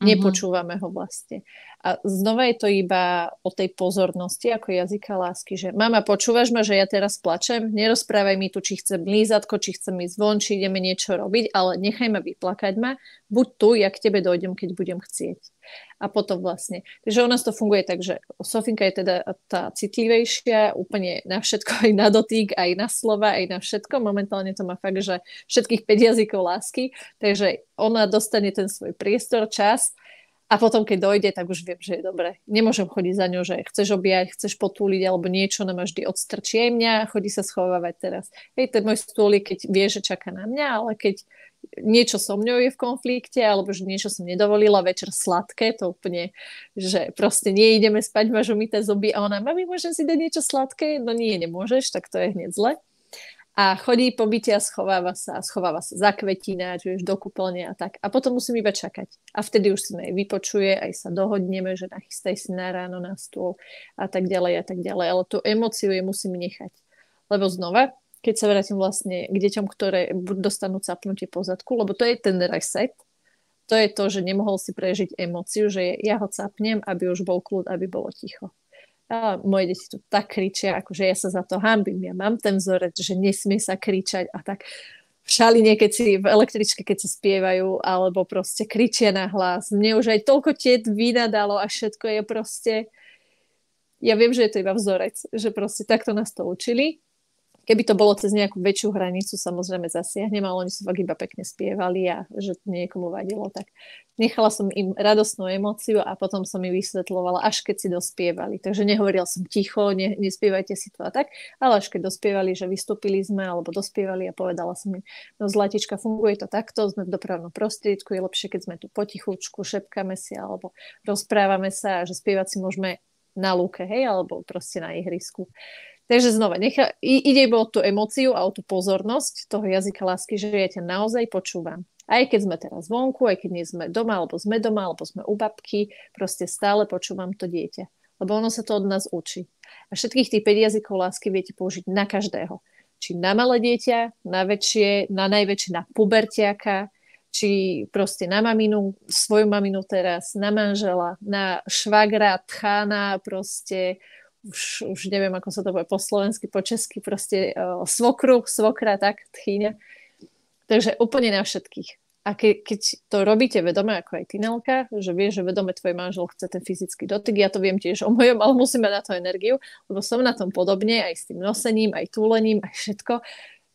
Nepočúvame ho vlastne. A znova je to iba o tej pozornosti, ako jazyka lásky, že mama, počúvaš ma, že ja teraz plačem? Nerozprávaj mi tu, či chcem lízatko, či chcem ísť von, či ideme niečo robiť, ale nechaj ma vyplakať ma. Buď tu, ja k tebe dojdem, keď budem chcieť. A potom vlastne. Takže u nás to funguje tak, že Sofinka je teda tá citlivejšia, úplne na všetko, aj na dotyk, aj na slova, aj na všetko. Momentálne to má fakt, že všetkých 5 jazykov lásky. Takže ona dostane ten svoj priestor, čas a potom, keď dojde, tak už viem, že je dobre. Nemôžem chodiť za ňou, že chceš objať, chceš potúliť alebo niečo, ona ma vždy odstrčí aj mňa a chodí sa schovávať teraz. Hej, ten môj stôlik, keď vie, že čaká na mňa, ale keď niečo so mňou je v konflikte, alebo že niečo som nedovolila, večer sladké, to úplne, že proste neideme spať, máš umyté zuby a ona, mami, môžem si dať niečo sladké? No nie, nemôžeš, tak to je hneď zle. A chodí po byte a schováva sa za kvetináč, vieš, do kúpeľne a tak. A potom musím iba čakať. A vtedy už si ma jej vypočuje, aj sa dohodneme, že nachystaj si na ráno na stôl a tak ďalej a tak ďalej. Ale tú emóciu je musím nechať. Lebo znova, keď sa vrátim vlastne k deťom, ktoré dostanú capnutie po zadku, lebo to je ten reset, to je to, že nemohol si prežiť emóciu, že ja ho capnem, aby už bol kľud, aby bolo ticho. A moje deti tu tak kričia, akože ja sa za to hanbím. Ja mám ten vzorec, že nesmie sa kričať a tak v šaline, keď si v električke, keď si spievajú, alebo proste kričia na hlas. Mne už aj toľko tiet vynadalo a všetko je proste... Ja viem, že je to iba vzorec, že proste takto nás to učili. Keby to bolo cez nejakú väčšiu hranicu, samozrejme zasiahnem, ale oni sa fakt iba pekne spievali a že niekomu vadilo, tak nechala som im radostnú emóciu a potom som im vysvetľovala, až keď si dospievali. Takže nehovorila som ticho, nespievajte si to a tak, ale až keď dospievali, že vystúpili sme alebo dospievali a povedala som im, no zlatička, funguje to takto, sme v dopravnom prostriedku, je lepšie, keď sme tu potichučku, šepkáme si alebo rozprávame sa a že spievať si môžeme na lúke, hej, alebo proste na ihrisku. Takže znova, ide iba o tú emóciu a o tú pozornosť toho jazyka lásky, že ja ťa naozaj počúvam. Aj keď sme teraz vonku, aj keď nie sme doma, alebo sme u babky, proste stále počúvam to dieťa. Lebo ono sa to od nás učí. A všetkých tých 5 jazykov lásky viete použiť na každého. Či na malé dieťa, na väčšie, na najväčšie, na pubertiaka, či proste na maminu, svoju maminu teraz, na manžela, na švagra, tchána, proste už neviem, ako sa to povie po slovensky, po česky, proste svokru, svokra, tak, tchýňa. Takže úplne na všetkých. A keď to robíte vedome, ako aj ty, Nelka, že vieš, že vedome tvoj manžel chce ten fyzický dotyk, ja to viem tiež o mojom, ale musím mať na to energiu, lebo som na tom podobne, aj s tým nosením, aj túlením, aj všetko,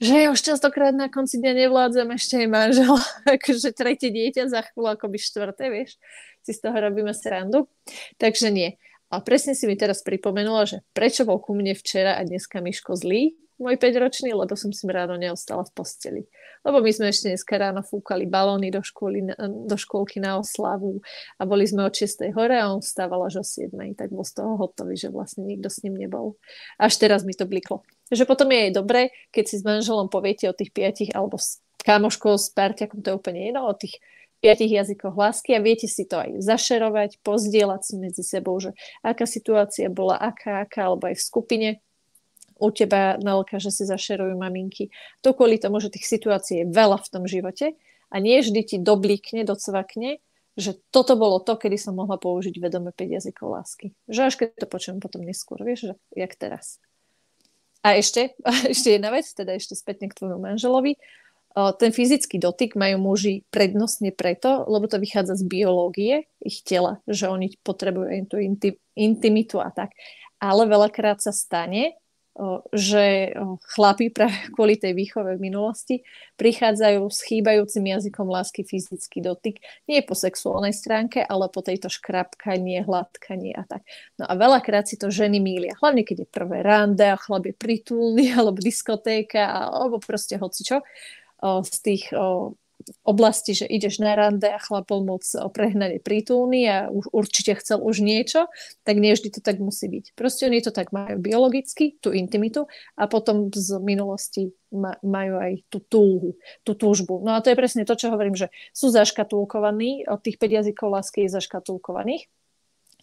že ja už častokrát na konci dňa nevládzem ešte aj manžel, akože tretie dieťa, za chvíľu akoby štvrté, vieš, si z toho robíme srandu. Takže nie. A presne si mi teraz pripomenula, že prečo bol ku mne včera a dneska Miško zlý, môj 5-ročný, lebo som si ráno neostala v posteli. Lebo my sme ešte dneska ráno fúkali balóny do škôlky na oslavu a boli sme od 6. hore a on vstával až o 7. Tak bol z toho hotový, že vlastne nikto s ním nebol. Až teraz mi to bliklo. Takže potom je aj dobré, keď si s manželom poviete o tých 5 alebo s kamoškou, s parťakom, to je úplne jedno, o tých 5 jazykoch lásky a viete si to aj zašerovať, pozdieľať si medzi sebou, že aká situácia bola, aká, alebo aj v skupine u teba, Nelka, že si zašerujú maminky. To kvôli tomu, že tých situácií je veľa v tom živote a nie vždy ti doblíkne, docvakne, že toto bolo to, kedy som mohla použiť vedome 5 jazykov lásky. Že až keď to počujem potom neskôr, vieš, že jak teraz. A ešte jedna vec, teda ešte spätne k tvojmu manželovi. Ten fyzický dotyk majú muži prednostne preto, lebo to vychádza z biológie ich tela, že oni potrebujú tú intimitu a tak. Ale veľakrát sa stane, že chlapi práve kvôli tej výchove v minulosti prichádzajú s chýbajúcim jazykom lásky fyzický dotyk. Nie po sexuálnej stránke, ale po tejto škrapkanie, hladkanie a tak. No a veľakrát si to ženy mýlia. Hlavne, keď je prvé rande a chlap je pritulný, alebo diskotéka, alebo proste hocičo. Z tých oblastí, že ideš na rande a chlap bol moc prehnane prítulný a určite chcel už niečo, tak nie vždy to tak musí byť. Proste oni to tak majú biologicky, tú intimitu a potom z minulosti majú aj tú túhu, tú túžbu. No a to je presne to, čo hovorím, že sú zaškatulkovaní, od tých 5 jazykov lásky je zaškatulkovaných,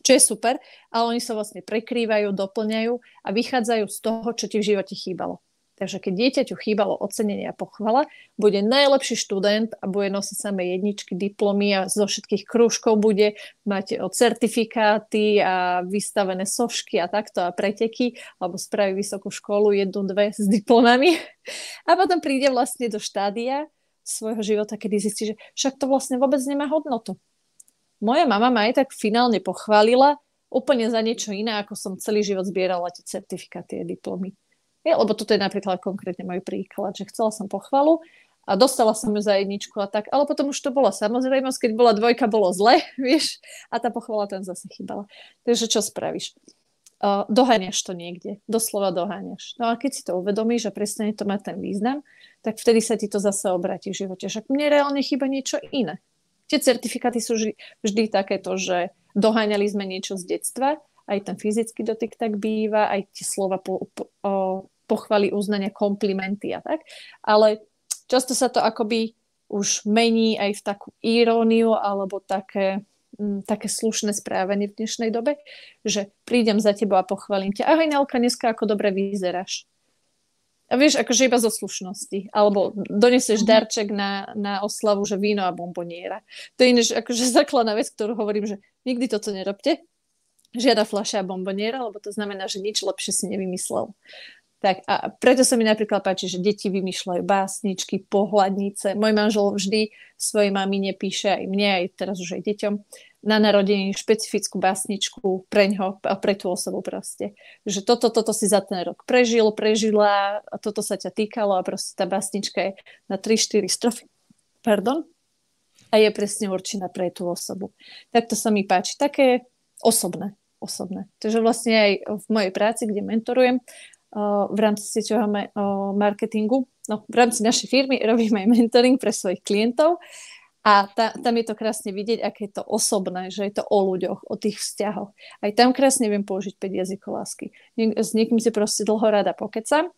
čo je super, ale oni sa vlastne prekrývajú, doplňajú a vychádzajú z toho, čo ti v živote chýbalo. Takže keď dieťaťu chýbalo ocenenie a pochvala, bude najlepší študent a bude nosiť samé jedničky, diplomy a zo všetkých krúžkov bude mať certifikáty a vystavené sošky a takto a preteky, alebo spraví vysokú školu, 1-2 s diplomami. A potom príde vlastne do štádia svojho života, kedy zistí, že však to vlastne vôbec nemá hodnotu. Moja mama ma aj tak finálne pochválila úplne za niečo iné, ako som celý život zbierala tie certifikáty a diplomy. Lebo toto je napríklad konkrétne môj príklad, že chcela som pochvalu a dostala som ju za jedničku a tak, ale potom už to bola samozrejmosť, keď bola 2, bolo zle, vieš, a tá pochvala tam zase chýbala. Takže čo spravíš? Doháňaš to niekde, doslova doháňaš. No a keď si to uvedomíš a prestane to mať ten význam, tak vtedy sa ti to zase obráti v živote. Však mne reálne chýba niečo iné. Tie certifikáty sú vždy takéto, že doháňali sme niečo z detstva, aj ten fyzický dotyk tak býva, aj tie slova pochvaly, uznania, komplimenty a tak. Ale často sa to akoby už mení aj v takú iróniu alebo také slušné správanie v dnešnej dobe, že prídem za tebou a pochválim ťa. Ahoj, Nelka, dneska ako dobre vyzeráš. A vieš, akože iba zo slušnosti. Alebo donesieš darček na oslavu, že víno a bomboniera. To je iné, akože základná vec, ktorú hovorím, že nikdy toto nerobte. Žiada fľaša a bomboniera, lebo to znamená, že nič lepšie si nevymyslel. Tak a preto sa mi napríklad páči, že deti vymýšľajú básničky, pohľadnice. Môj manžel vždy svojej mamine píše, aj mne, aj teraz už aj deťom, na narodení špecifickú básničku preňho a pre tú osobu proste. Že toto si za ten rok prežila a toto sa ťa týkalo a proste tá básnička je na 3-4 strofy. Pardon? A je presne určená pre tú osobu. Tak to sa mi páči. Také osobné. Takže vlastne aj v mojej práci, kde mentorujem, v rámci sieťového marketingu. No, v rámci našej firmy robíme aj mentoring pre svojich klientov a tam je to krásne vidieť, aké je to osobné, že je to o ľuďoch, o tých vzťahoch. Aj tam krásne viem použiť 5 jazykov lásky. S niekým si proste dlho rada pokecam.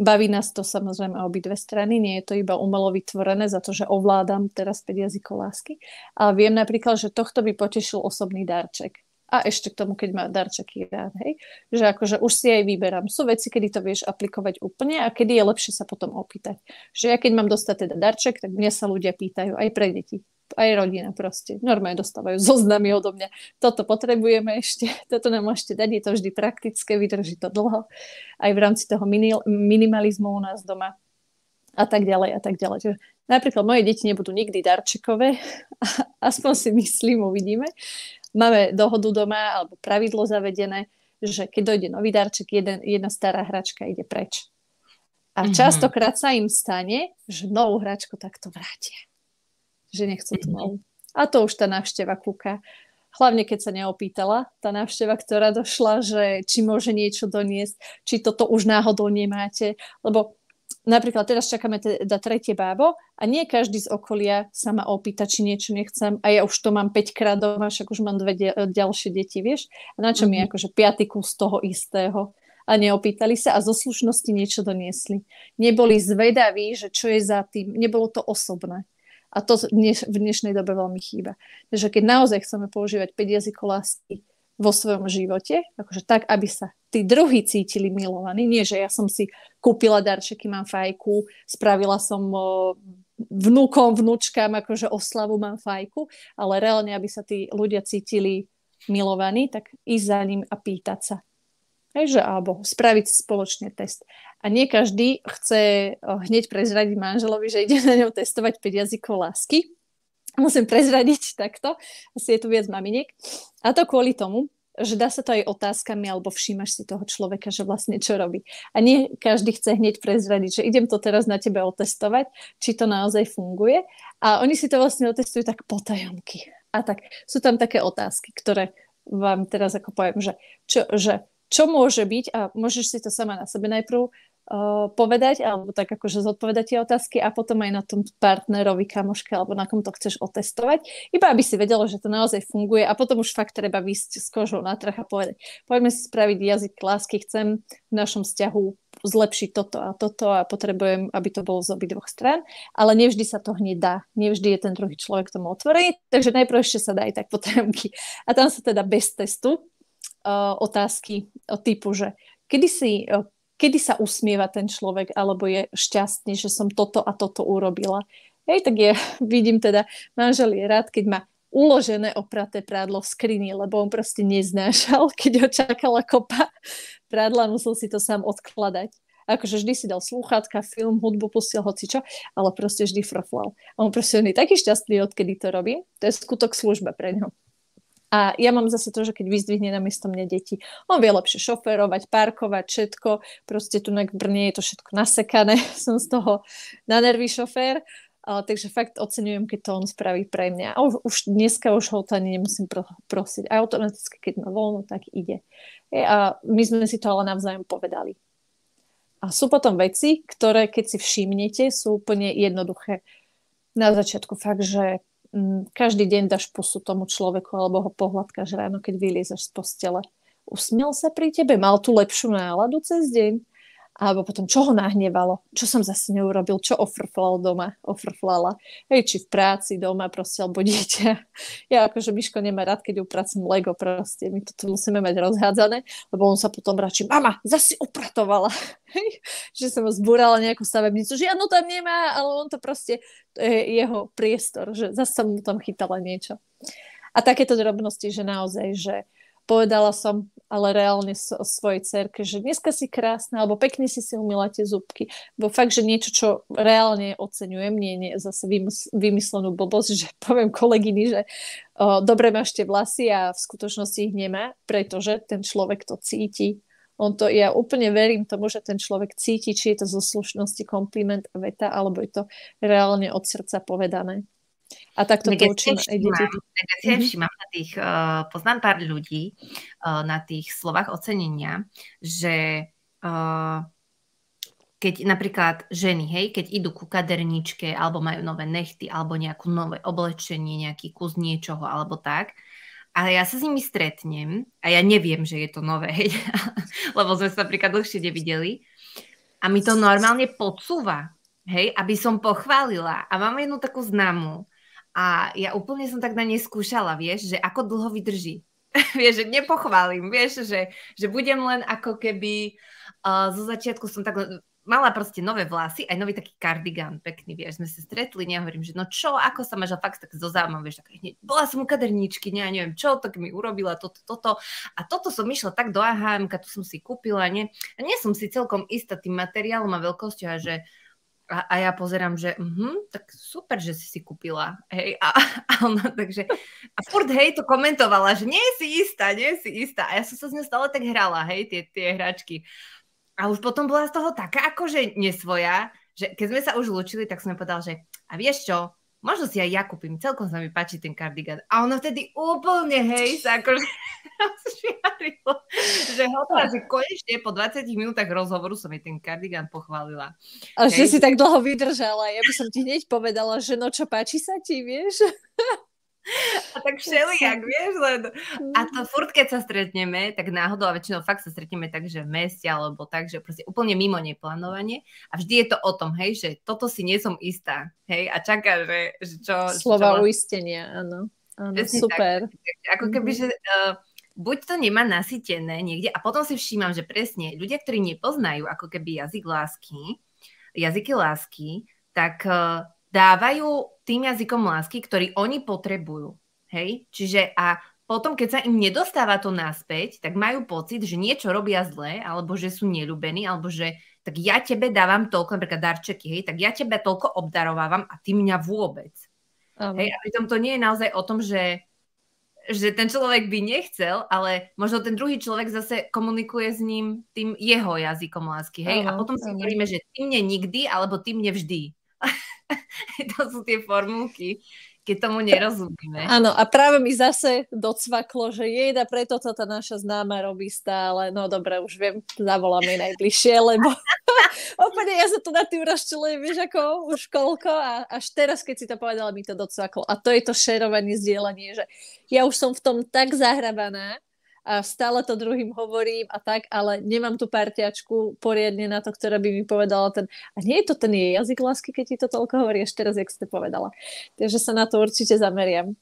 Baví nás to samozrejme obidve strany, nie je to iba umelo vytvorené za to, že ovládam teraz 5 jazykov lásky. Ale viem napríklad, že tohto by potešil osobný darček. A ešte k tomu, keď má darčeky rád, hej. Že akože už si aj vyberám. Sú veci, kedy to vieš aplikovať úplne a kedy je lepšie sa potom opýtať. Že ja keď mám dostať teda darček, tak mňa sa ľudia pýtajú aj pre deti. Aj rodina proste. Normálne dostávajú zoznamy odo mňa. Toto potrebujeme ešte, toto nám môžete dať. Je to vždy praktické, vydrží to dlho. Aj v rámci toho minimalizmu u nás doma. A tak ďalej, a tak ďalej. Čiže napríklad moje deti nebudú nikdy darčekové. Aspoň si myslím, uvidíme. Máme dohodu doma, alebo pravidlo zavedené, že keď dojde nový darček, jedna stará hračka ide preč. A častokrát sa im stane, že novú hračku takto vrátia. Že nechcú tú novú. A to už tá návšteva kúka. Hlavne, keď sa neopýtala tá návšteva, ktorá došla, že či môže niečo doniesť, či toto už náhodou nemáte. Lebo napríklad teraz čakáme teda tretie bábo a nie každý z okolia sa ma opýta, či niečo nechcem a ja už to mám 5 krát doma, však už mám 2 ďalšie deti, vieš? A na čo mi akože 5. kus toho istého? A neopýtali sa a zo slušnosti niečo doniesli. Neboli zvedaví, že čo je za tým. Nebolo to osobné. A to v dnešnej dobe veľmi chýba. Takže keď naozaj chceme používať 5 jazykov lásky vo svojom živote, akože tak, aby sa tí druhí cítili milovaní. Nie, že ja som si kúpila darčeky, mám fajku, spravila som vnúkom, vnúčkám, akože oslavu mám fajku, ale reálne, aby sa tí ľudia cítili milovaní, tak ísť za ním a pýtať sa. Hej, že alebo spraviť spoločne test. A nie každý chce hneď prezradiť manželovi, že ide na ňou testovať 5 jazykov lásky. Musím prezradiť takto. Asi je tu viac maminiek. A to kvôli tomu, že dá sa to aj otázkami, alebo všímaš si toho človeka, že vlastne čo robí. A nie každý chce hneď prezradiť, že idem to teraz na tebe otestovať, či to naozaj funguje. A oni si to vlastne otestujú tak potajomky. A tak sú tam také otázky, ktoré vám teraz ako poviem, že čo môže byť, a môžeš si to sama na sebe najprv povedať, alebo tak akože zodpovedať tie otázky a potom aj na tom partnerovi, kamoške, alebo na kom to chceš otestovať, iba aby si vedela, že to naozaj funguje a potom už fakt treba výsť s kožou na trh a povedať, poďme si spraviť jazyk lásky, chcem v našom vzťahu zlepšiť toto a potrebujem, aby to bolo z obidvoch strán, ale nevždy sa to hneď dá, nevždy je ten druhý človek tomu otvorený, takže najprv ešte sa dá aj tak potrebky. A tam sa teda bez testu otázky typu, že kedy sa usmieva ten človek, alebo je šťastný, že som toto a toto urobila. Hej, tak ja vidím teda, manžel je rád, keď má uložené opraté prádlo v skrini, lebo on proste neznášal, keď ho čakala kopa prádla, musel si to sám odkladať. Akože vždy si dal slúchatka, film, hudbu, pustil hocičo, ale proste vždy frflal. A on proste je taký šťastný, odkedy to robí. To je skutok služba pre ňo. A ja mám zase to, že keď vyzdvihne namiesto mňa deti, on vie lepšie šoférovať, parkovať, všetko. Proste tu v Brne je to všetko nasekané. Som z toho na nervy šofér. Takže fakt oceňujem, keď to on spraví pre mňa. A už dneska už ho to ani nemusím prosiť. A automaticky, keď má voľno, tak ide. A my sme si to ale navzájom povedali. A sú potom veci, ktoré, keď si všimnete, sú úplne jednoduché. Na začiatku fakt, že každý deň dáš pusu tomu človeku alebo ho pohľadkáš ráno, keď vyliezaš z postele. Usmiel sa pri tebe? Mal tú lepšiu náladu cez deň? Alebo potom, čo ho nahnevalo? Čo som zase neurobil? Čo ofrflala? Hej, či v práci, doma proste, alebo dieťa. Ja akože Miško nemá rád, keď upracím Lego proste. My to musíme mať rozhádzané, lebo on sa potom račí, mama, zase upratovala. Hej, že som ho zbúrala nejakú stavebnicu, že žiadnu tam nemá, ale on to proste, to je jeho priestor, že zase som mu tam chytala niečo. A takéto drobnosti, že naozaj, že Povedala som ale reálne svojej dcerke, že dneska si krásna, alebo pekne si umýla tie zúbky. Bo fakt, že niečo, čo reálne oceňujem, nie zase vymyslenú blbosť, že poviem kolegyni, že dobre máš tie vlasy a v skutočnosti ich nemá, pretože ten človek to cíti. Ja úplne verím tomu, že ten človek cíti, či je to zo slušnosti kompliment a veta, alebo je to reálne od srdca povedané. A takto to učím aj deti. Ja všímam na tých, poznám pár ľudí na tých slovách ocenenia, že keď napríklad ženy, hej, keď idú ku kaderničke alebo majú nové nechty alebo nejakú nové oblečenie, nejaký kus niečoho alebo tak, ale ja sa s nimi stretnem a ja neviem, že je to nové, hej, lebo sme sa napríklad dlhšie nevideli a mi to normálne podsúva, hej, aby som pochválila. A mám jednu takú známu a ja úplne som tak na nej skúšala, vieš, že ako dlho vydrží. Vieš, že nepochválim, vieš, že budem len ako keby zo začiatku som tak mala proste nové vlasy, aj nový taký kardigán pekný, vieš, sme sa stretli, hovorím, že no čo, ako sa máš, a fakt tak zo záujmom, vieš, tak hneď, bola som u kaderníčky, neviem čo, tak mi urobila toto. A toto som išla tak do AHM-ka, tu som si kúpila, a nie som si celkom istá tým materiálom a veľkosťou, a že a ja pozerám, že tak super, že si kúpila. Hej, a ona takže... A furt, hej, to komentovala, že nie si istá. A ja som sa s ňou stále tak hrala, hej, tie hračky. A už potom bola z toho taká akože nesvoja, že keď sme sa už lúčili, tak som jej povedala, že a vieš čo, možno si aj ja kúpim, celkom sa mi páči ten kardigán. A ona vtedy úplne, hej, sa akože rozšiarilo, že hotová, že konečne po 20 minútach rozhovoru som jej ten kardigán pochválila. A hej, že si tak dlho vydržala. Ja by som ti hneď povedala, že no čo, páči sa ti, vieš? A tak všelijak, vieš, len... A to furt, keď sa stretneme, tak náhodou, a väčšinou fakt sa stretneme tak, že v meste, alebo tak, že proste úplne mimo neplánovanie. A vždy je to o tom, hej, že toto si nie som istá, hej, a čaká, že čo... Slova uistenia, áno. Áno, super. Tak, ako keby, že buď to nemá nasytené niekde, a potom si všímam, že presne ľudia, ktorí nepoznajú ako keby jazyky lásky, tak... dávajú tým jazykom lásky, ktorý oni potrebujú. Hej? Čiže a potom, keď sa im nedostáva to naspäť, tak majú pocit, že niečo robia zle, alebo že sú neľúbení, alebo že tak ja tebe dávam toľko, napríklad darčeky, hej, tak ja tebe toľko obdarovávam a ty mňa vôbec. Hej? A pritom to nie je naozaj o tom, že ten človek by nechcel, ale možno ten druhý človek zase komunikuje s ním tým jeho jazykom lásky. Hej? A potom si hovoríme, že ty mne nikdy, alebo ty mne vždy. To sú tie formulky, keď tomu nerozumieme. Áno, a práve mi zase docvaklo, že jejda, preto to tá naša známa robí stále. No dobre, už viem, zavoláme najbližšie, lebo úplne ja sa tu na tým rozčulujem, vieš ako, už koľko, a až teraz, keď si to povedala, mi to docvaklo. A to je to šerovanie, zdieľanie, že ja už som v tom tak zahrabaná, a stále to druhým hovorím a tak, ale nemám tú parťačku poriadne na to, ktorá by mi povedala a nie je to ten jej jazyk lásky, keď ti to toľko hovorí, ešte raz, jak si to povedala. Takže sa na to určite zameriam.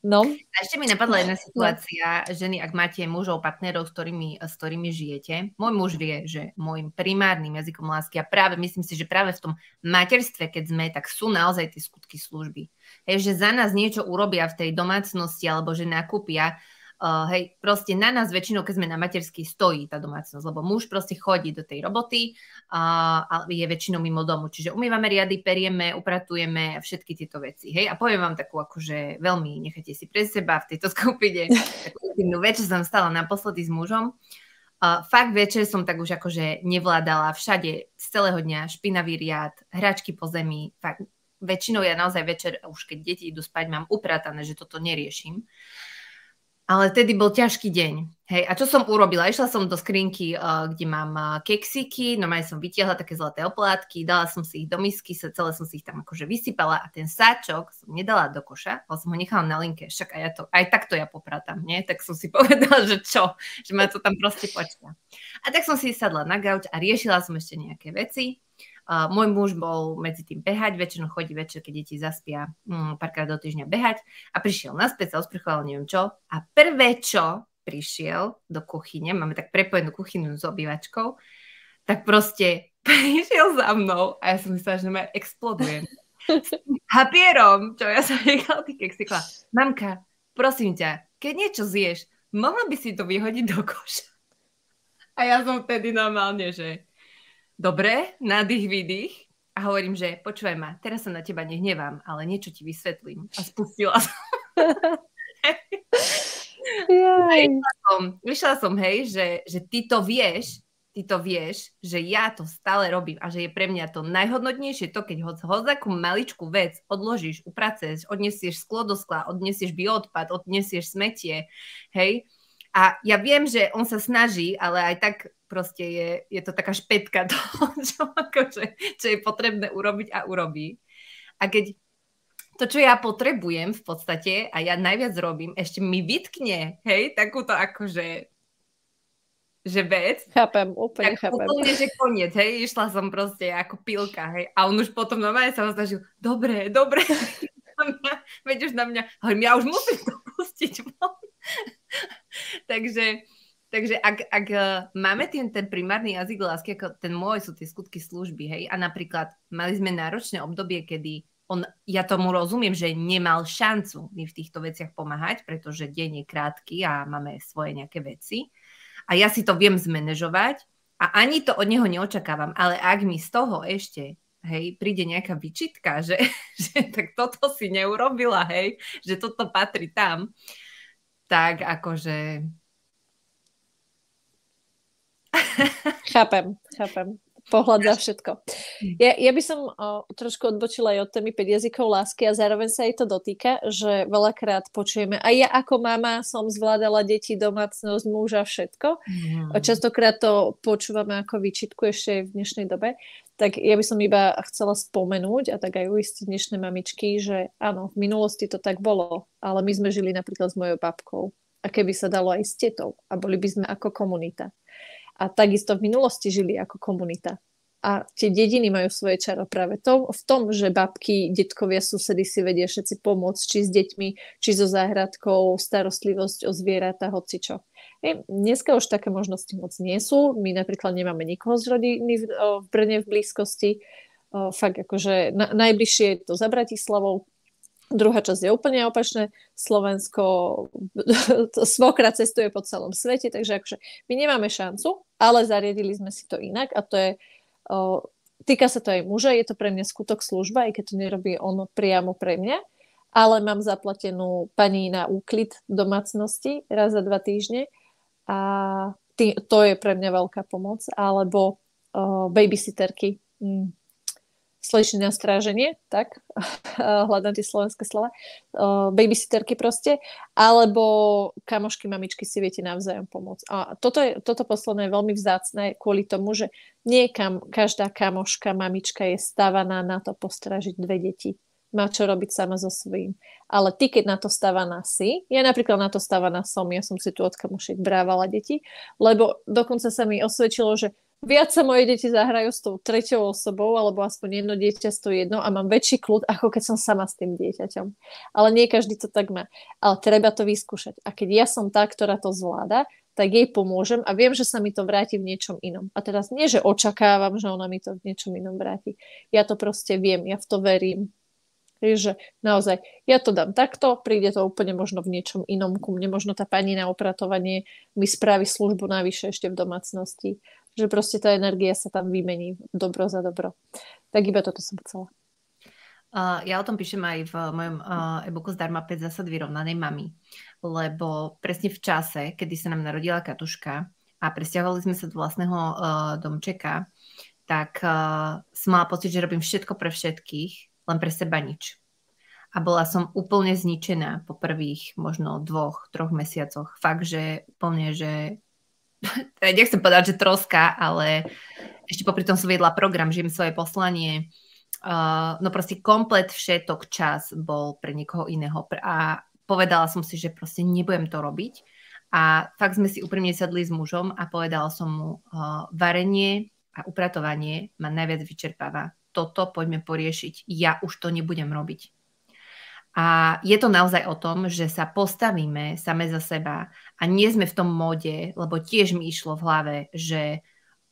No. A ešte mi napadla jedna situácia, ženy, ak máte mužov, partnerov, s ktorými žijete. Môj muž vie, že môjim primárnym jazykom lásky, a práve myslím si, že práve v tom materstve, keď sme, tak sú naozaj tie skutky služby. Hej, že za nás niečo urobia v tej domácnosti, alebo že nakúpia. Hej, proste na nás väčšinou, keď sme na materskej, stojí tá domácnosť, lebo muž proste chodí do tej roboty a je väčšinou mimo domu. Čiže umývame riady, perieme, upratujeme všetky tieto veci. Hej, a poviem vám takú akože veľmi, nechajte si pre seba v tejto skupine, takú intimnú vec, čo som stala naposledy s mužom. Fakt večer som tak už akože nevládala, všade z celého dňa špinavý riad, hračky po zemi. Fakt, väčšinou ja naozaj večer, už keď deti idú spať, mám upratané, že toto neriešim. Ale tedy bol ťažký deň. Hej, a čo som urobila? Išla som do skrinky, kde mám keksiky, normálne som vytiahla také zlaté oplátky, dala som si ich do misky, celé som si ich tam akože vysypala a ten sáčok som nedala do koša, ale som ho nechala na linke, však aj takto ja popratám, nie? Tak som si povedala, že čo? Že ma to tam proste počká. A tak som si sadla na gauč a riešila som ešte nejaké veci. Môj muž bol medzi tým behať, väčšinou chodí večer, keď deti zaspia, párkrát do týždňa behať, a prišiel naspäť, sa osprchoval, neviem čo, a prvé čo prišiel do kuchyne, máme tak prepojenú kuchynu s obývačkou, tak proste prišiel za mnou a ja som myslela, že ma explodujem. S papierom, čo ja som nechala tých keksikla. Mamka, prosím ťa, keď niečo zješ, mohla by si to vyhodiť do koša. A ja som vtedy normálne, že dobre, nádych, výdych. A hovorím, že počúvaj ma, teraz sa na teba nehnevám, ale niečo ti vysvetlím. A spustila som. Vyšla som, hej, že ty to vieš, že ja to stále robím a že je pre mňa to najhodnotnejšie to, keď hodzakú maličkú vec odložíš, upracuješ, odnesieš sklo do skla, odnesieš bioodpad, odnesieš smetie, hej. A ja viem, že on sa snaží, ale aj tak proste je to taká špätka toho, čo je potrebné urobiť a urobí. A keď to, čo ja potrebujem v podstate a ja najviac robím, ešte mi vytkne, hej, takúto akože že vec. Chápem, úplne tak chápem. Úplne, že koniec, hej, išla som proste ako pilka, hej, a on už potom normálne sa ho snažil, dobre, veď už na mňa, hovorím, ja už musím to pustiť von. Takže ak máme ten primárny jazyk lásky, ako ten môj sú tie skutky služby, hej, a napríklad mali sme náročné obdobie, kedy ja tomu rozumiem, že nemal šancu mi v týchto veciach pomáhať, pretože deň je krátky a máme svoje nejaké veci. A ja si to viem zmanéžovať a ani to od neho neočakávam, ale ak mi z toho ešte, hej, príde nejaká vyčitka, že tak toto si neurobila, hej, že toto patrí tam, tak akože... Chápem. Pohľad za všetko. Ja by som trošku odbočila aj od témy 5 jazykov lásky a zároveň sa jej to dotýka, že veľakrát počujeme, a ja ako mama som zvládala deti, domácnosť, muža, všetko. Častokrát to počúvame ako výčitku ešte v dnešnej dobe. Tak ja by som iba chcela spomenúť a tak aj uistiť dnešné mamičky, že áno, v minulosti to tak bolo, ale my sme žili napríklad s mojou babkou. A keby sa dalo aj s tetou a boli by sme ako komunita. A takisto v minulosti žili ako komunita. A tie dediny majú svoje čaro práve v tom, že babky, detkovia, susedy si vedia všetci pomôcť, či s deťmi, či so záhradkou, starostlivosť o zvieratá, hocičo. Dneska už také možnosti moc nie sú. My napríklad nemáme nikoho z rodiny v Brne v blízkosti. Fakt akože najbližšie je to za Bratislavou. Druhá časť je úplne opačné. Slovensko svokra cestuje po celom svete, takže akože my nemáme šancu, ale zariadili sme si to inak a to je, týka sa to aj muža, je to pre mňa skutok služba, aj keď to nerobí on priamo pre mňa, ale mám zaplatenú pani na úklid domácnosti raz za 2 týždne a to je pre mňa veľká pomoc, alebo babysitterky, slečny na stráženie, tak, hľadám tie slovenské slova, babysitterky proste, alebo kamošky, mamičky si viete navzájom pomôcť. A toto posledné je veľmi vzácne kvôli tomu, že nie každá kamoška, mamička je stávaná na to postrážiť 2 deti. Má čo robiť sama so svojím. Ale ty, keď na to stávaná si, ja napríklad na to stávaná som, ja som si tu od kamošiek brávala deti, lebo dokonca sa mi osvedčilo, že viac sa moje deti zahrajú s tou treťou osobou, alebo aspoň jedno dieťa stojí jedno a mám väčší kľud, ako keď som sama s tým dieťaťom. Ale nie každý to tak má. Ale treba to vyskúšať. A keď ja som tá, ktorá to zvláda, tak jej pomôžem a viem, že sa mi to vráti v niečom inom. A teraz nie, že očakávam, že ona mi to v niečom inom vráti. Ja to proste viem, ja v to verím. Takže naozaj, ja to dám takto, príde to úplne možno v niečom inom ku mne, možno tá pani na opratovanie mi spraví službu navyše ešte v domácnosti. Že proste tá energia sa tam vymení dobro za dobro. Tak iba toto som chcela. Ja o tom píšem aj v mojom e-booku Zdarma 5 zásad vyrovnanej mamy, lebo presne v čase, kedy sa nám narodila Katuška a presťahovali sme sa do vlastného domčeka, tak som mala pocit, že robím všetko pre všetkých, len pre seba nič. A bola som úplne zničená po prvých možno 2-3 mesiacoch. Fakt, že úplne, že nechcem povedať, že troska, ale ešte popri tom som viedla program, žijem svoje poslanie. No proste komplet všetok čas bol pre niekoho iného. A povedala som si, že proste nebudem to robiť. A fakt sme si úprimne sadli s mužom a povedala som mu, varenie a upratovanie ma najviac vyčerpáva. Toto poďme poriešiť. Ja už to nebudem robiť. A je to naozaj o tom, že sa postavíme same za seba a nie sme v tom móde, lebo tiež mi išlo v hlave, že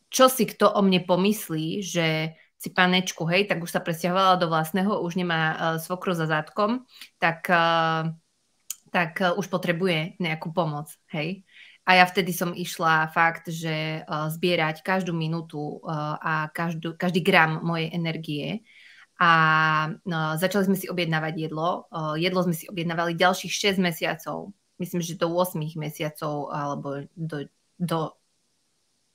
čo si kto o mne pomyslí, že si panečku, hej, tak už sa presťahovala do vlastného, už nemá svokru za zadkom, tak tak už potrebuje nejakú pomoc, hej. A ja vtedy som išla fakt, že zbierať každú minútu a každý gram mojej energie. A začali sme si objednávať jedlo. Jedlo sme si objednávali ďalších 6 mesiacov. Myslím, že do 8 mesiacov, alebo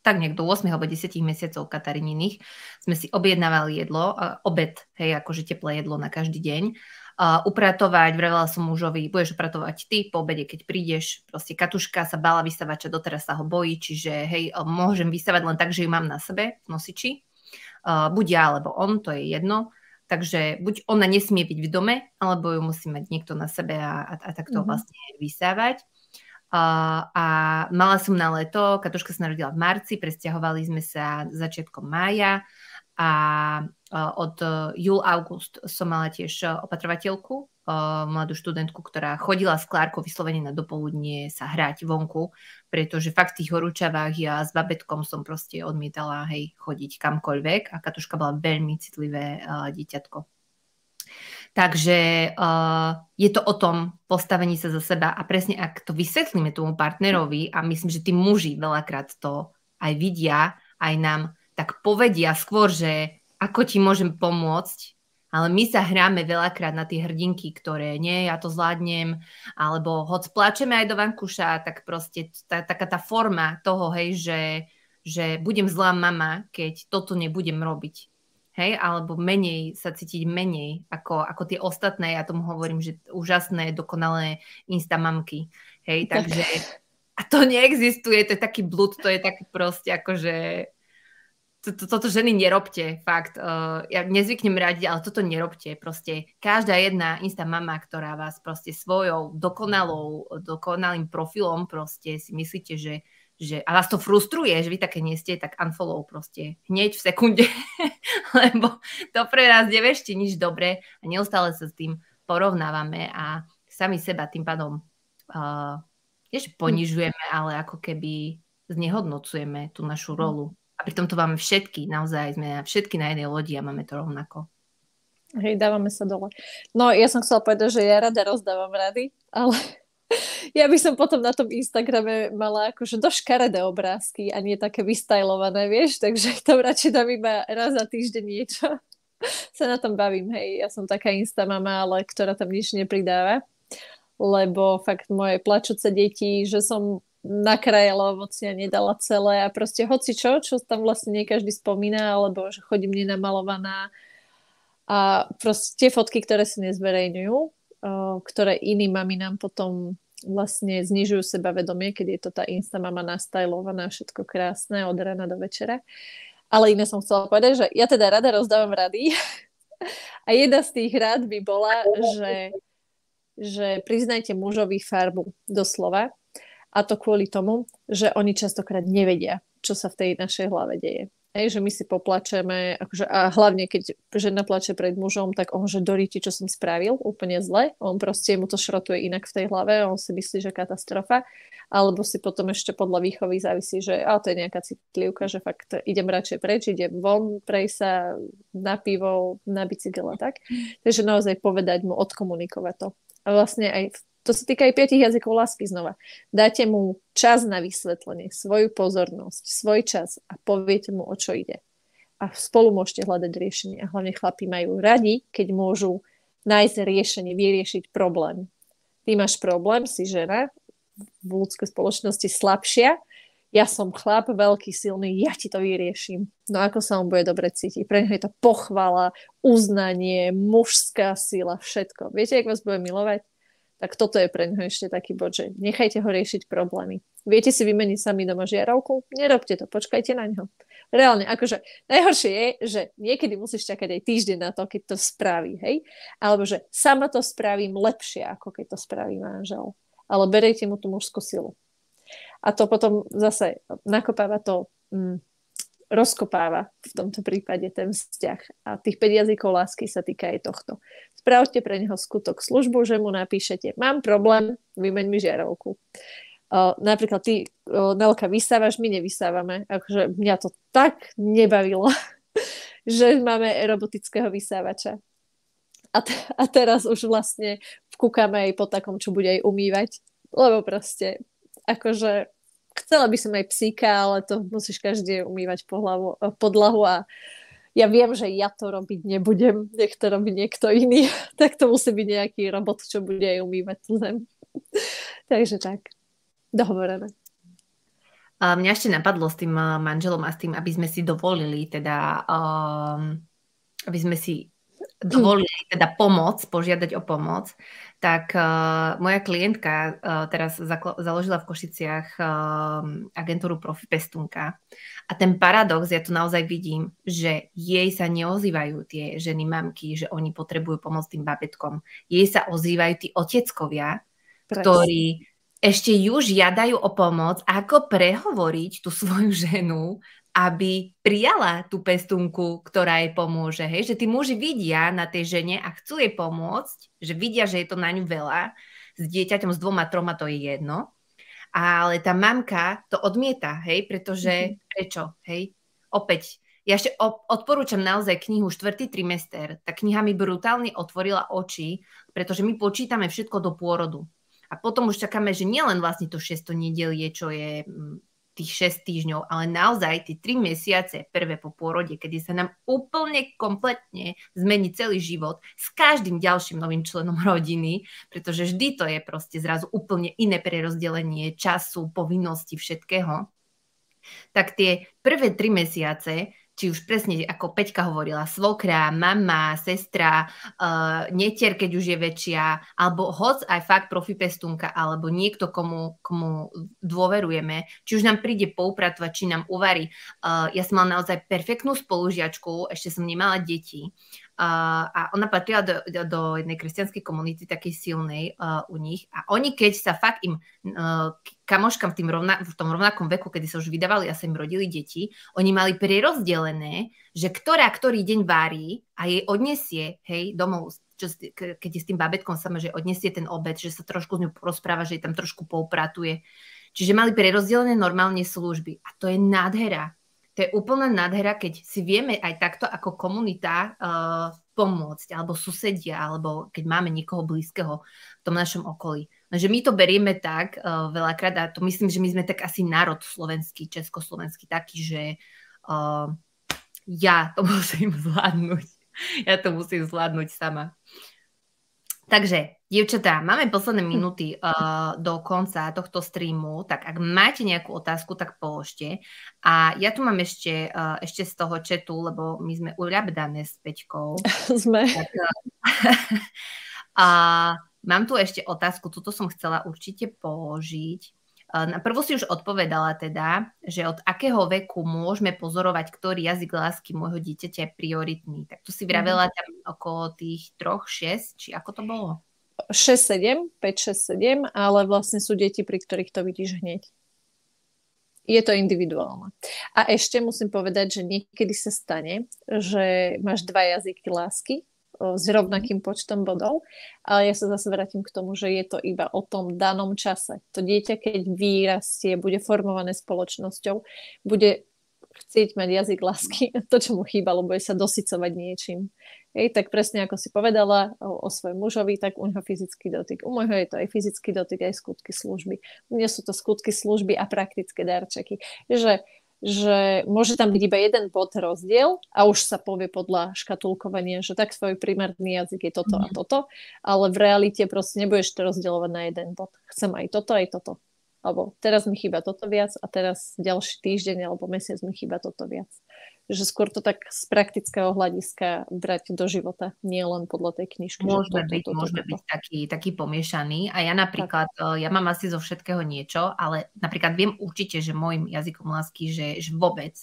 tak nejak do 8 alebo 10 mesiacov Katarininých sme si objednávali jedlo, obed, hej, akože teplé jedlo na každý deň. Upratovať, vravela som mužovi, budeš upratovať ty po obede, keď prídeš. Proste Katuška sa bála vysavača, doteraz sa ho bojí, čiže hej, môžem vysávať len tak, že ju mám na sebe v nosiči. Buď ja, alebo on, to je jedno. Takže buď ona nesmie byť v dome, alebo ju musí mať niekto na sebe a takto vlastne vysávať. A mala som na leto, Katuška sa narodila v marci, presťahovali sme sa začiatkom mája a od júl-august som mala tiež opatrovateľku, mladú študentku, ktorá chodila s Klárkou vyslovene na dopoludnie sa hrať vonku, pretože fakt v tých horúčavách ja s babetkom som proste odmietala chodiť kamkoľvek a Katuška bola veľmi citlivé dieťatko. Takže je to o tom postavení sa za seba a presne ak to vysvetlíme tomu partnerovi a myslím, že tí muži veľakrát to aj vidia, aj nám tak povedia skôr, že ako ti môžem pomôcť, ale my sa hráme veľakrát na tie hrdinky, ktoré nie, ja to zvládnem, alebo hoď plačeme aj do vankúša, tak proste taká tá forma toho, hej, že budem zlá mama, keď toto nebudem robiť. Hej, alebo menej sa cítiť menej ako tie ostatné, ja tomu hovorím, že úžasné, dokonalé instamamky. Hej, takže a to neexistuje, to je taký blud, to je taký proste akože toto ženy nerobte, fakt. Ja nezvyknem radiť, ale toto nerobte. Proste každá jedna instamama, ktorá vás proste svojou dokonalým profilom proste si myslíte, že a vás to frustruje, že vy také nie ste, tak unfollow proste hneď v sekunde, lebo to pre nás nevešti nič dobré a neustále sa s tým porovnávame a sami seba tým pádom tiež ponižujeme, ale ako keby znehodnocujeme tú našu rolu. A pritom to máme všetky, naozaj sme všetky na jednej lodi a máme to rovnako. Hej, dávame sa dole. No, ja som chcela povedať, že ja rada rozdávam rady, ale ja by som potom na tom Instagrame mala akože dosť škaredé obrázky a nie také vystajlované, vieš, takže tam radšej dám iba raz za týždeň niečo. Sa na tom bavím, hej, ja som taká instamama, ale ktorá tam nič nepridáva, lebo fakt moje plačúce deti, že som nakrajala ovoci a nedala celé a proste hoci čo tam vlastne nie každý spomína, alebo že chodím nenamalovaná a proste tie fotky, ktoré sa nezverejňujú, ktoré iným maminám potom vlastne znižujú sebavedomie, keď je to tá instamama nastajlovaná, všetko krásne od rána do večera. Ale iné som chcela povedať, že ja teda rada rozdávam rady a jedna z tých rád by bola, že priznajte mužovi farbu doslova. A to kvôli tomu, že oni častokrát nevedia, čo sa v tej našej hlave deje. Hej, že my si poplačeme, akože, a hlavne keď žena plače pred mužom, tak on, že doríti, čo som spravil, úplne zle. On proste, mu to šrotuje inak v tej hlave, on si myslí, že katastrofa. Alebo si potom ešte podľa výchovy závisí, že to je nejaká citlivka, že fakt idem radšej preč, idem von, prejsť sa na pivo, na bicykel a tak. Takže naozaj povedať mu, odkomunikovať to. A vlastne aj to sa týka aj 5 jazykov lásky znova. Dáte mu čas na vysvetlenie, svoju pozornosť, svoj čas a poviete mu, o čo ide. A spolu môžete hľadať riešenie. A hlavne chlapi majú radi, keď môžu nájsť riešenie, vyriešiť problém. Ty máš problém, si žena, v ľudskej spoločnosti slabšia, ja som chlap, veľký, silný, ja ti to vyrieším. No ako sa on bude dobre cítiť? Pre neho je to pochvala, uznanie, mužská sila, všetko. Viete, jak vás bude milovať? Tak toto je pre ňoho ešte taký bod, že nechajte ho riešiť problémy. Viete si vymeniť sami doma žiarovku? Nerobte to, počkajte na ňo. Reálne, akože najhoršie je, že niekedy musíš čakať aj týždeň na to, keď to spraví, hej? Alebo že sama to spravím lepšie, ako keď to spraví manžel. Ale berejte mu tú mužskú silu. A to potom zase nakopáva to, rozkopáva v tomto prípade ten vzťah. A tých 5 jazykov lásky sa týka aj tohto. Spravte pre neho skutok službu, že mu napíšete, mám problém, vymeň mi žiarovku. Napríklad ty, Nelka, vysávaš, my nevysávame. Akože mňa to tak nebavilo, že máme robotického vysávača. A teraz už vlastne kúkame aj po takom, čo bude aj umývať, lebo proste akože chcela by som aj psíka, ale to musíš každý umývať podlahu a ja viem, že ja to robiť nebudem, nech to robí niekto iný, tak to musí byť nejaký robot, čo bude aj umývať tú zem. Takže tak, dohovorené. Mňa ešte napadlo s tým manželom a s tým, aby sme si dovolili aby sme si dovolili teda požiadať o pomoc, tak moja klientka teraz založila v Košiciach agentúru Profipestunka a ten paradox, ja tu naozaj vidím, že jej sa neozývajú tie ženy, mamky, že oni potrebujú pomoc tým babetkom. Jej sa ozývajú tí oteckovia, ktorí ešte ju žiadajú o pomoc, ako prehovoriť tú svoju ženu, aby prijala tú pestunku, ktorá jej pomôže. Hej? Že tí muži vidia na tej žene a chcú jej pomôcť, že vidia, že je to na ňu veľa. S dieťaťom, s 2-3 to je jedno. Ale tá mamka to odmieta, hej? Pretože prečo? Hej? Opäť, ja ešte odporúčam naozaj knihu 4. trimester. Tá kniha mi brutálne otvorila oči, pretože my počítame všetko do pôrodu. A potom už čakáme, že nielen vlastne to 6. nedelie, čo je tých 6 týždňov, ale naozaj tie 3 mesiace prvé po pôrode, kedy sa nám úplne kompletne zmení celý život s každým ďalším novým členom rodiny, pretože vždy to je proste zrazu úplne iné prerozdelenie času, povinnosti, všetkého. Tak tie prvé 3 mesiace, či už presne ako Peťka hovorila, svokra, mama, sestra, netier, keď už je väčšia, alebo hoc aj fakt profipestunka, alebo niekto, komu dôverujeme, či už nám príde poupratovať, či nám uvarí. Ja som mala naozaj perfektnú spolužiačku, ešte som nemala deti. A ona patrila do jednej kresťanskej komunity, takej silnej u nich. A oni, keď sa fakt im kamoškám v tom rovnakom veku, kedy sa už vydávali a sa im rodili deti, oni mali prerozdelené, že ktorý deň varí a jej odnesie, hej, domov, keď je s tým babetkom sama, že odnesie ten obed, že sa trošku s ňou porozpráva, že jej tam trošku poupratuje. Čiže mali prerozdelené normálne služby. A to je nádhera. To je úplná nádhera, keď si vieme aj takto ako komunita pomôcť, alebo susedia, alebo keď máme niekoho blízkeho v tom našom okolí. Takže my to berieme tak veľakrát, a to myslím, že my sme tak asi národ slovenský, československý taký, že ja to musím zvládnuť. Ja to musím zvládnuť sama. Takže, dievčatá, máme posledné minúty do konca tohto streamu, tak ak máte nejakú otázku, tak položte. A ja tu mám ešte z toho chatu, lebo my sme uľabdané s Peťkou. Sme. Tak, mám tu ešte otázku, túto som chcela určite položiť. Na prvú si už odpovedala teda, že od akého veku môžeme pozorovať, ktorý jazyk lásky môjho dieťaťa je prioritný. Tak tu si vravela tam okolo tých 3-6, či ako to bolo? 6-7, 5-6-7, ale vlastne sú deti, pri ktorých to vidíš hneď. Je to individuálne. A ešte musím povedať, že niekedy sa stane, že máš 2 jazyky lásky s rovnakým počtom bodov, ale ja sa zase vrátim k tomu, že je to iba o tom danom čase. To dieťa, keď vyrastie, bude formované spoločnosťou, bude chcieť mať jazyk lásky, to, čo mu chýbalo, bude sa dosycovať niečím. Tak presne ako si povedala o svojom mužovi, tak u neho fyzický dotyk. U môjho je to aj fyzický dotyk, aj skutky služby. U mňa sú to skutky služby a praktické darčeky. Že môže tam byť iba jeden bod rozdiel a už sa povie podľa škatulkovania, že tak svoj primárny jazyk je toto a toto, ale v realite proste nebudeš to rozdielovať na jeden bod. Chcem aj toto. Alebo teraz mi chýba toto viac a teraz ďalší týždeň alebo mesiac mi chýba toto viac. Že skôr to tak z praktického hľadiska brať do života, nie len podľa tej knižky. Môžeme byť taký pomiešaný. A ja napríklad, ja mám asi zo všetkého niečo, ale napríklad viem určite, že môjim jazykom lásky, že vôbec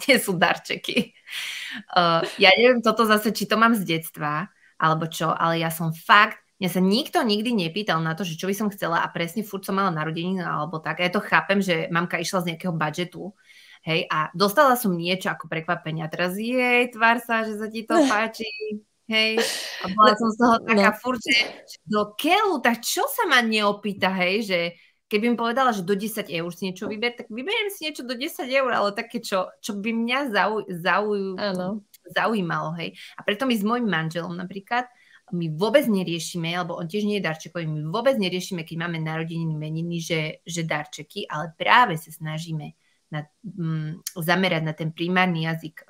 nie sú darčeky. Ja neviem toto zase, či to mám z detstva, alebo čo, ale ja som fakt, mňa sa nikto nikdy nepýtal na to, že čo by som chcela a presne furt som mala narodeniny alebo tak. A ja to chápem, že mamka išla z nejakého budžetu. Hej, a dostala som niečo ako prekvapenie a teraz tvár sa, že sa ti to páči, hej, a bola som z toho taká furt, že do keľu, tak čo sa ma neopýta, hej, že keby mi povedala, že do 10 eur si niečo vyber, tak vyberiem si niečo do 10 eur, ale také, čo by mňa zaujímalo, hej, a preto my s môjim manželom napríklad my vôbec neriešime, alebo on tiež nie je darčekový, my vôbec neriešime, keď máme narodeniny, meniny, že darčeky, ale práve sa snažíme zamerať na ten primárny jazyk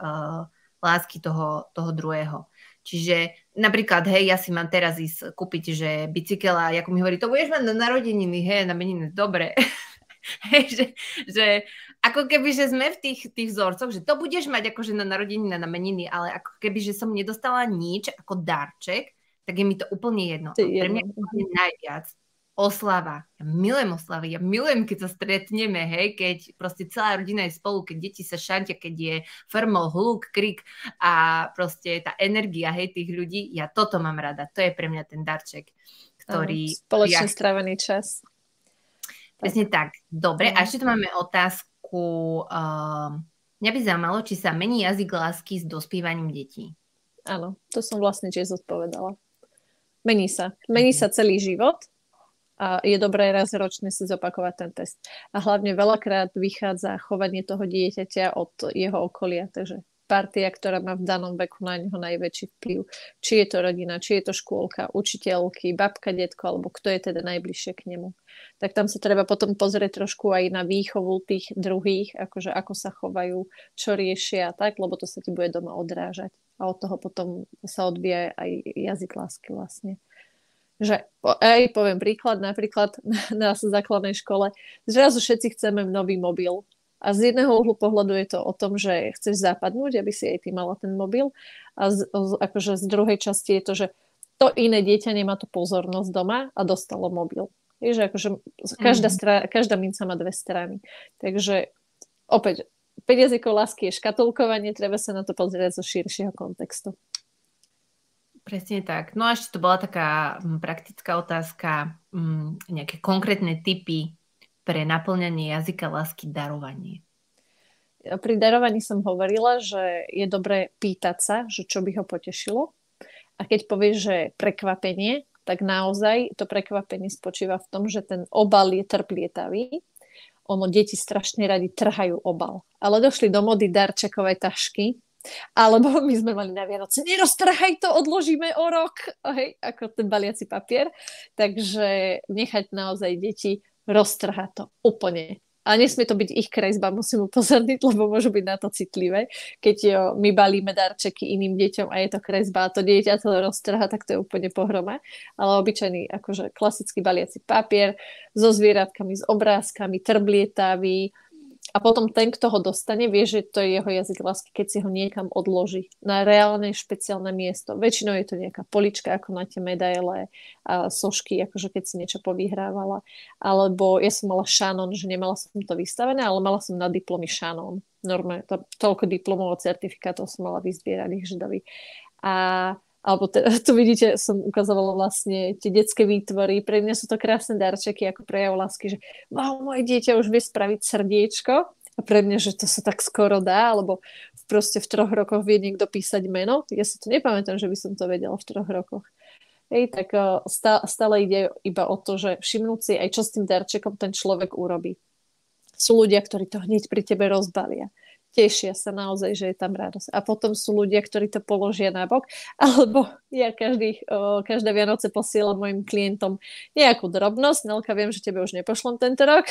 lásky toho druhého. Čiže napríklad, hej, ja si mám teraz ísť kúpiť, že bicykel a ako mi hovorí, to budeš mať na narodeniny, hej, na meniny, dobre. Hej, že ako keby, že sme v tých vzorcoch, že to budeš mať akože na narodeniny, na meniny, ale ako keby, že som nedostala nič ako darček, tak je mi to úplne jedno. Pre mňa je najviac oslava. Ja milujem oslavy, ja milujem, keď sa stretneme, hej, keď proste celá rodina je spolu, keď deti sa šantia, keď je frmol, hluk, krik a proste tá energia, hej, tých ľudí, ja toto mám rada. To je pre mňa ten darček, ktorý... Spoločne strávený čas. Presne tak. Dobre, a ešte tu máme otázku. Mňa by zaujímalo, či sa mení jazyk lásky s dospievaním detí. Áno, to som vlastne tiež zodpovedala. Mení sa. Mení sa celý život a je dobré raz ročne si zopakovať ten test. A hlavne veľakrát vychádza chovanie toho dieťaťa od jeho okolia, takže partia, ktorá má v danom veku na neho najväčší vplyv. Či je to rodina, či je to škôlka, učiteľky, babka, detko, alebo kto je teda najbližšie k nemu. Tak tam sa treba potom pozrieť trošku aj na výchovu tých druhých, akože ako sa chovajú, čo riešia, tak, lebo to sa ti bude doma odrážať. A od toho potom sa odvíja aj jazyk lásky vlastne. Že, aj poviem príklad, napríklad na základnej škole, zrazu všetci chceme nový mobil. A z jedného uhlu pohľadu je to o tom, že chceš zapadnúť, aby si aj ty mala ten mobil. A akože z druhej časti je to, že to iné dieťa nemá tú pozornosť doma a dostalo mobil. Je, že akože každá minca má dve strany. Takže opäť, 5 jazykov lásky je škatulkovanie, treba sa na to pozrieť zo širšieho kontextu. Presne tak. No a ešte to bola taká praktická otázka, nejaké konkrétne tipy pre naplňanie jazyka lásky, darovanie. Pri darovaní som hovorila, že je dobré pýtať sa, že čo by ho potešilo. A keď povieš, že prekvapenie, tak naozaj to prekvapenie spočíva v tom, že ten obal je trplietavý. Ono, deti strašne radi trhajú obal. Ale došli do mody darčekové tašky, alebo my sme mali na Vianoce, neroztrhaj to, odložíme o rok, hej, ako ten baliaci papier. Takže nechať naozaj deti roztrhať to úplne. A nesmie to byť ich kresba, musím upozorniť, lebo môžu byť na to citlivé. Keď my balíme darčeky iným deťom a je to kresba a to dieťa to roztrha, tak to je úplne pohroma. Ale obyčajný, akože klasický baliaci papier so zvieratkami, s obrázkami, trblietavý. A potom ten, kto ho dostane, vie, že to je jeho jazyk lásky, keď si ho niekam odloží na reálne špeciálne miesto. Väčšinou je to nejaká polička, ako na tie medaile a sošky, akože keď si niečo povyhrávala. Alebo ja som mala šanón, že nemala som to vystavené, ale mala som na diplomy šanón. Normálne, toľko diplomov a certifikátov som mala vyzbieraných židovi. Alebo tu vidíte, som ukazovala vlastne tie detské výtvory. Pre mňa sú to krásne darčeky ako prejav lásky, že wow, moje dieťa už vie spraviť srdiečko. A pre mňa, že to sa tak skoro dá, alebo proste v 3 rokoch vie niekto písať meno. Ja si to nepamätám, že by som to vedela v 3 rokoch. Hej, tak stále ide iba o to, že všimnúť si aj čo s tým darčekom ten človek urobí. Sú ľudia, ktorí to hneď pri tebe rozbalia. Tešia sa naozaj, že je tam radosť. A potom sú ľudia, ktorí to položia na bok, alebo ja každé Vianoce posielam mojim klientom nejakú drobnosť. Nelka, viem, že tebe už nepošlom tento rok.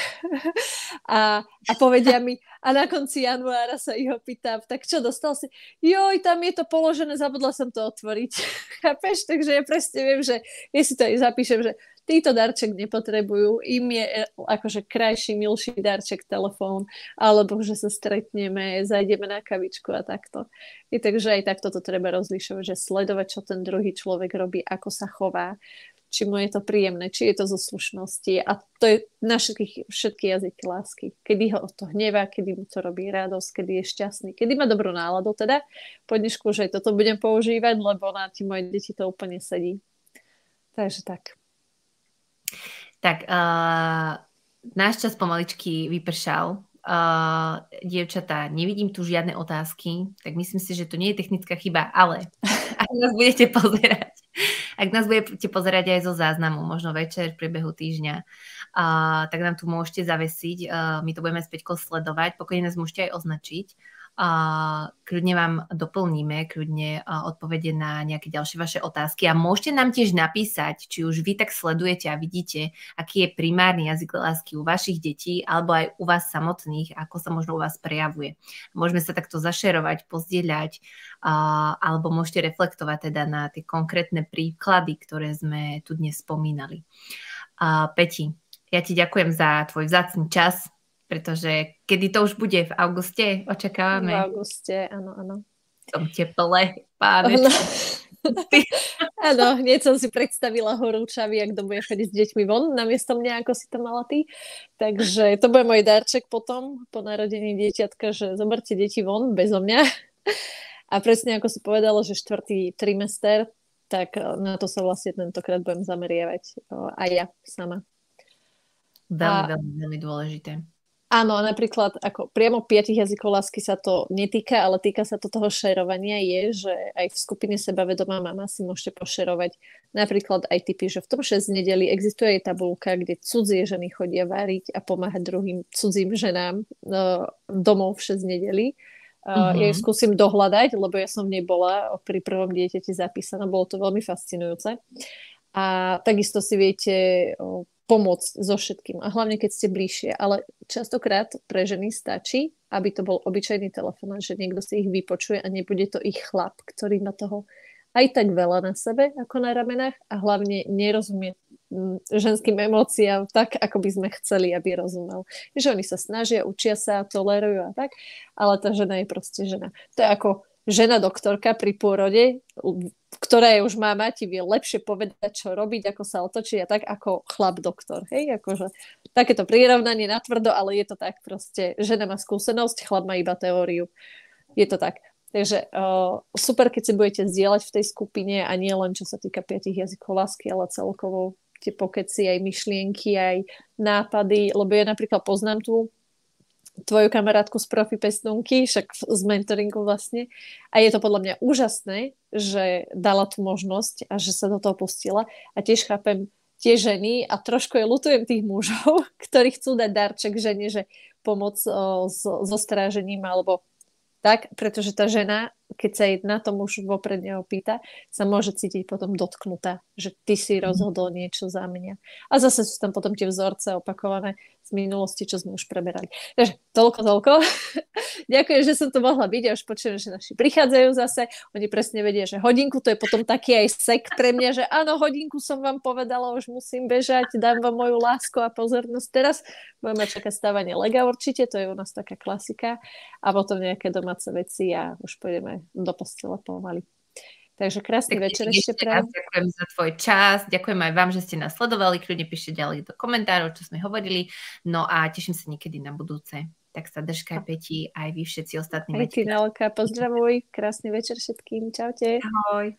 a povedia mi, a na konci januára sa ich opýtam, tak čo, dostal si? Joj, tam je to položené, zabudla som to otvoriť. Chápeš? Takže ja presne viem, že ja si to aj zapíšem, že títo darček nepotrebujú, im je akože krajší, milší darček telefón, alebo že sa stretneme, zajdeme na kavičku a takto. I takže aj takto to treba rozlišovať, že sledovať, čo ten druhý človek robí, ako sa chová, či mu je to príjemné, či je to zo slušnosti. A to je na všetky jazyky lásky. Kedy ho to hnevá, kedy mu to robí radosť, kedy je šťastný, kedy má dobrú náladu teda. Po dnešku, že aj toto budem používať, lebo na tie moje deti to úplne sedí. Takže tak. Tak, náš čas pomaličky vypršal. Dievčatá, nevidím tu žiadne otázky, tak myslím si, že to nie je technická chyba, ale ak nás budete pozerať aj zo záznamu, možno večer v priebehu týždňa, tak nám tu môžete zavesiť, my to budeme späťko sledovať, pokojne nás môžete aj označiť, Kľudne vám doplníme, kľudne odpovede na nejaké ďalšie vaše otázky a môžete nám tiež napísať, či už vy tak sledujete a vidíte, aký je primárny jazyk lásky u vašich detí alebo aj u vás samotných, ako sa možno u vás prejavuje. Môžeme sa takto zašerovať, pozdieľať alebo môžete reflektovať teda na tie konkrétne príklady, ktoré sme tu dnes spomínali. Peti, ja ti ďakujem za tvoj vzácny čas, pretože kedy to už bude? V auguste očakávame? V auguste, áno. V tom teple, pánečku. Áno, hneď som si predstavila horúčavy, ak kto bude chodiť s deťmi von, namiesto mňa, ako si to mala ty. Takže to bude môj darček potom, po narodení dieťatka, že zoberte deti von, bezo mňa. A presne ako si povedala, že 4. trimester, tak na to sa vlastne tentokrát budem zameriavať aj ja sama. Veľmi dôležité. Áno, napríklad ako priamo 5 jazykov lásky sa to netýka, ale týka sa to toho šerovania je, že aj v skupine Sebavedomá mama si môžete pošerovať napríklad aj tipy, že v tom 6 nedeli existuje aj tabulka, kde cudzie ženy chodia váriť a pomáhať druhým cudzím ženám domov v 6 nedeli. Ja ju skúsim dohľadať, lebo ja som nebola pri prvom dieťati zapísaná, bolo to veľmi fascinujúce. A takisto si viete pomôcť so všetkým. A hlavne, keď ste bližšie. Ale častokrát pre ženy stačí, aby to bol obyčajný telefón, že niekto si ich vypočuje a nebude to ich chlap, ktorý má toho aj tak veľa na sebe, ako na ramenách a hlavne nerozumie ženským emóciám tak, ako by sme chceli, aby rozumel. Že oni sa snažia, učia sa, tolerujú a tak, ale tá žena je proste žena. To je ako žena doktorka pri pôrode, ktorá je už máma, ti vie lepšie povedať, čo robiť, ako sa otočiť a tak ako chlap doktor. Hej, akože takéto prirovnanie natvrdo, ale je to tak proste. Žena má skúsenosť, chlap má iba teóriu. Je to tak. Takže super, keď si budete zdieľať v tej skupine a nie len čo sa týka 5 jazykov lásky, ale celkovo tie pokeci, aj myšlienky, aj nápady, lebo ja napríklad poznám tú tvoju kamarátku z profi pestúnky, však z mentoringu vlastne. A je to podľa mňa úžasné, že dala tú možnosť a že sa do toho pustila. A tiež chápem tie ženy a trošku je ľutujem tých mužov, ktorí chcú dať darček žene, že pomoc so strážením alebo tak, pretože tá žena, keď sa jej na tom už vopred neopýta, sa môže cítiť potom dotknutá, že ty si rozhodol niečo za mňa. A zase sú tam potom tie vzorce opakované z minulosti, čo sme už preberali. Takže toľko. Ďakujem, že som tu mohla byť. Ja už počujem, že naši prichádzajú zase. Oni presne vedia, že hodinku to je potom taký aj sek pre mňa, že áno, hodinku som vám povedala, už musím bežať, dám vám moju lásku a pozornosť. Teraz budeme čakať stávanie lega určite, to je u nás taká klasika. A potom nejaké domáce veci a už pôjdeme do postele pomaly. Takže krásny večer ešte prajem. Ďakujem za tvoj čas, ďakujem aj vám, že ste nás sledovali, kľudne píšte ďalej do komentárov, čo sme hovorili, no a teším sa niekedy na budúce. Tak sa držkaj, Peti, aj vy všetci ostatní. Aj ty, Nelka, pozdravuj, krásny večer všetkým, čaute. Ahoj.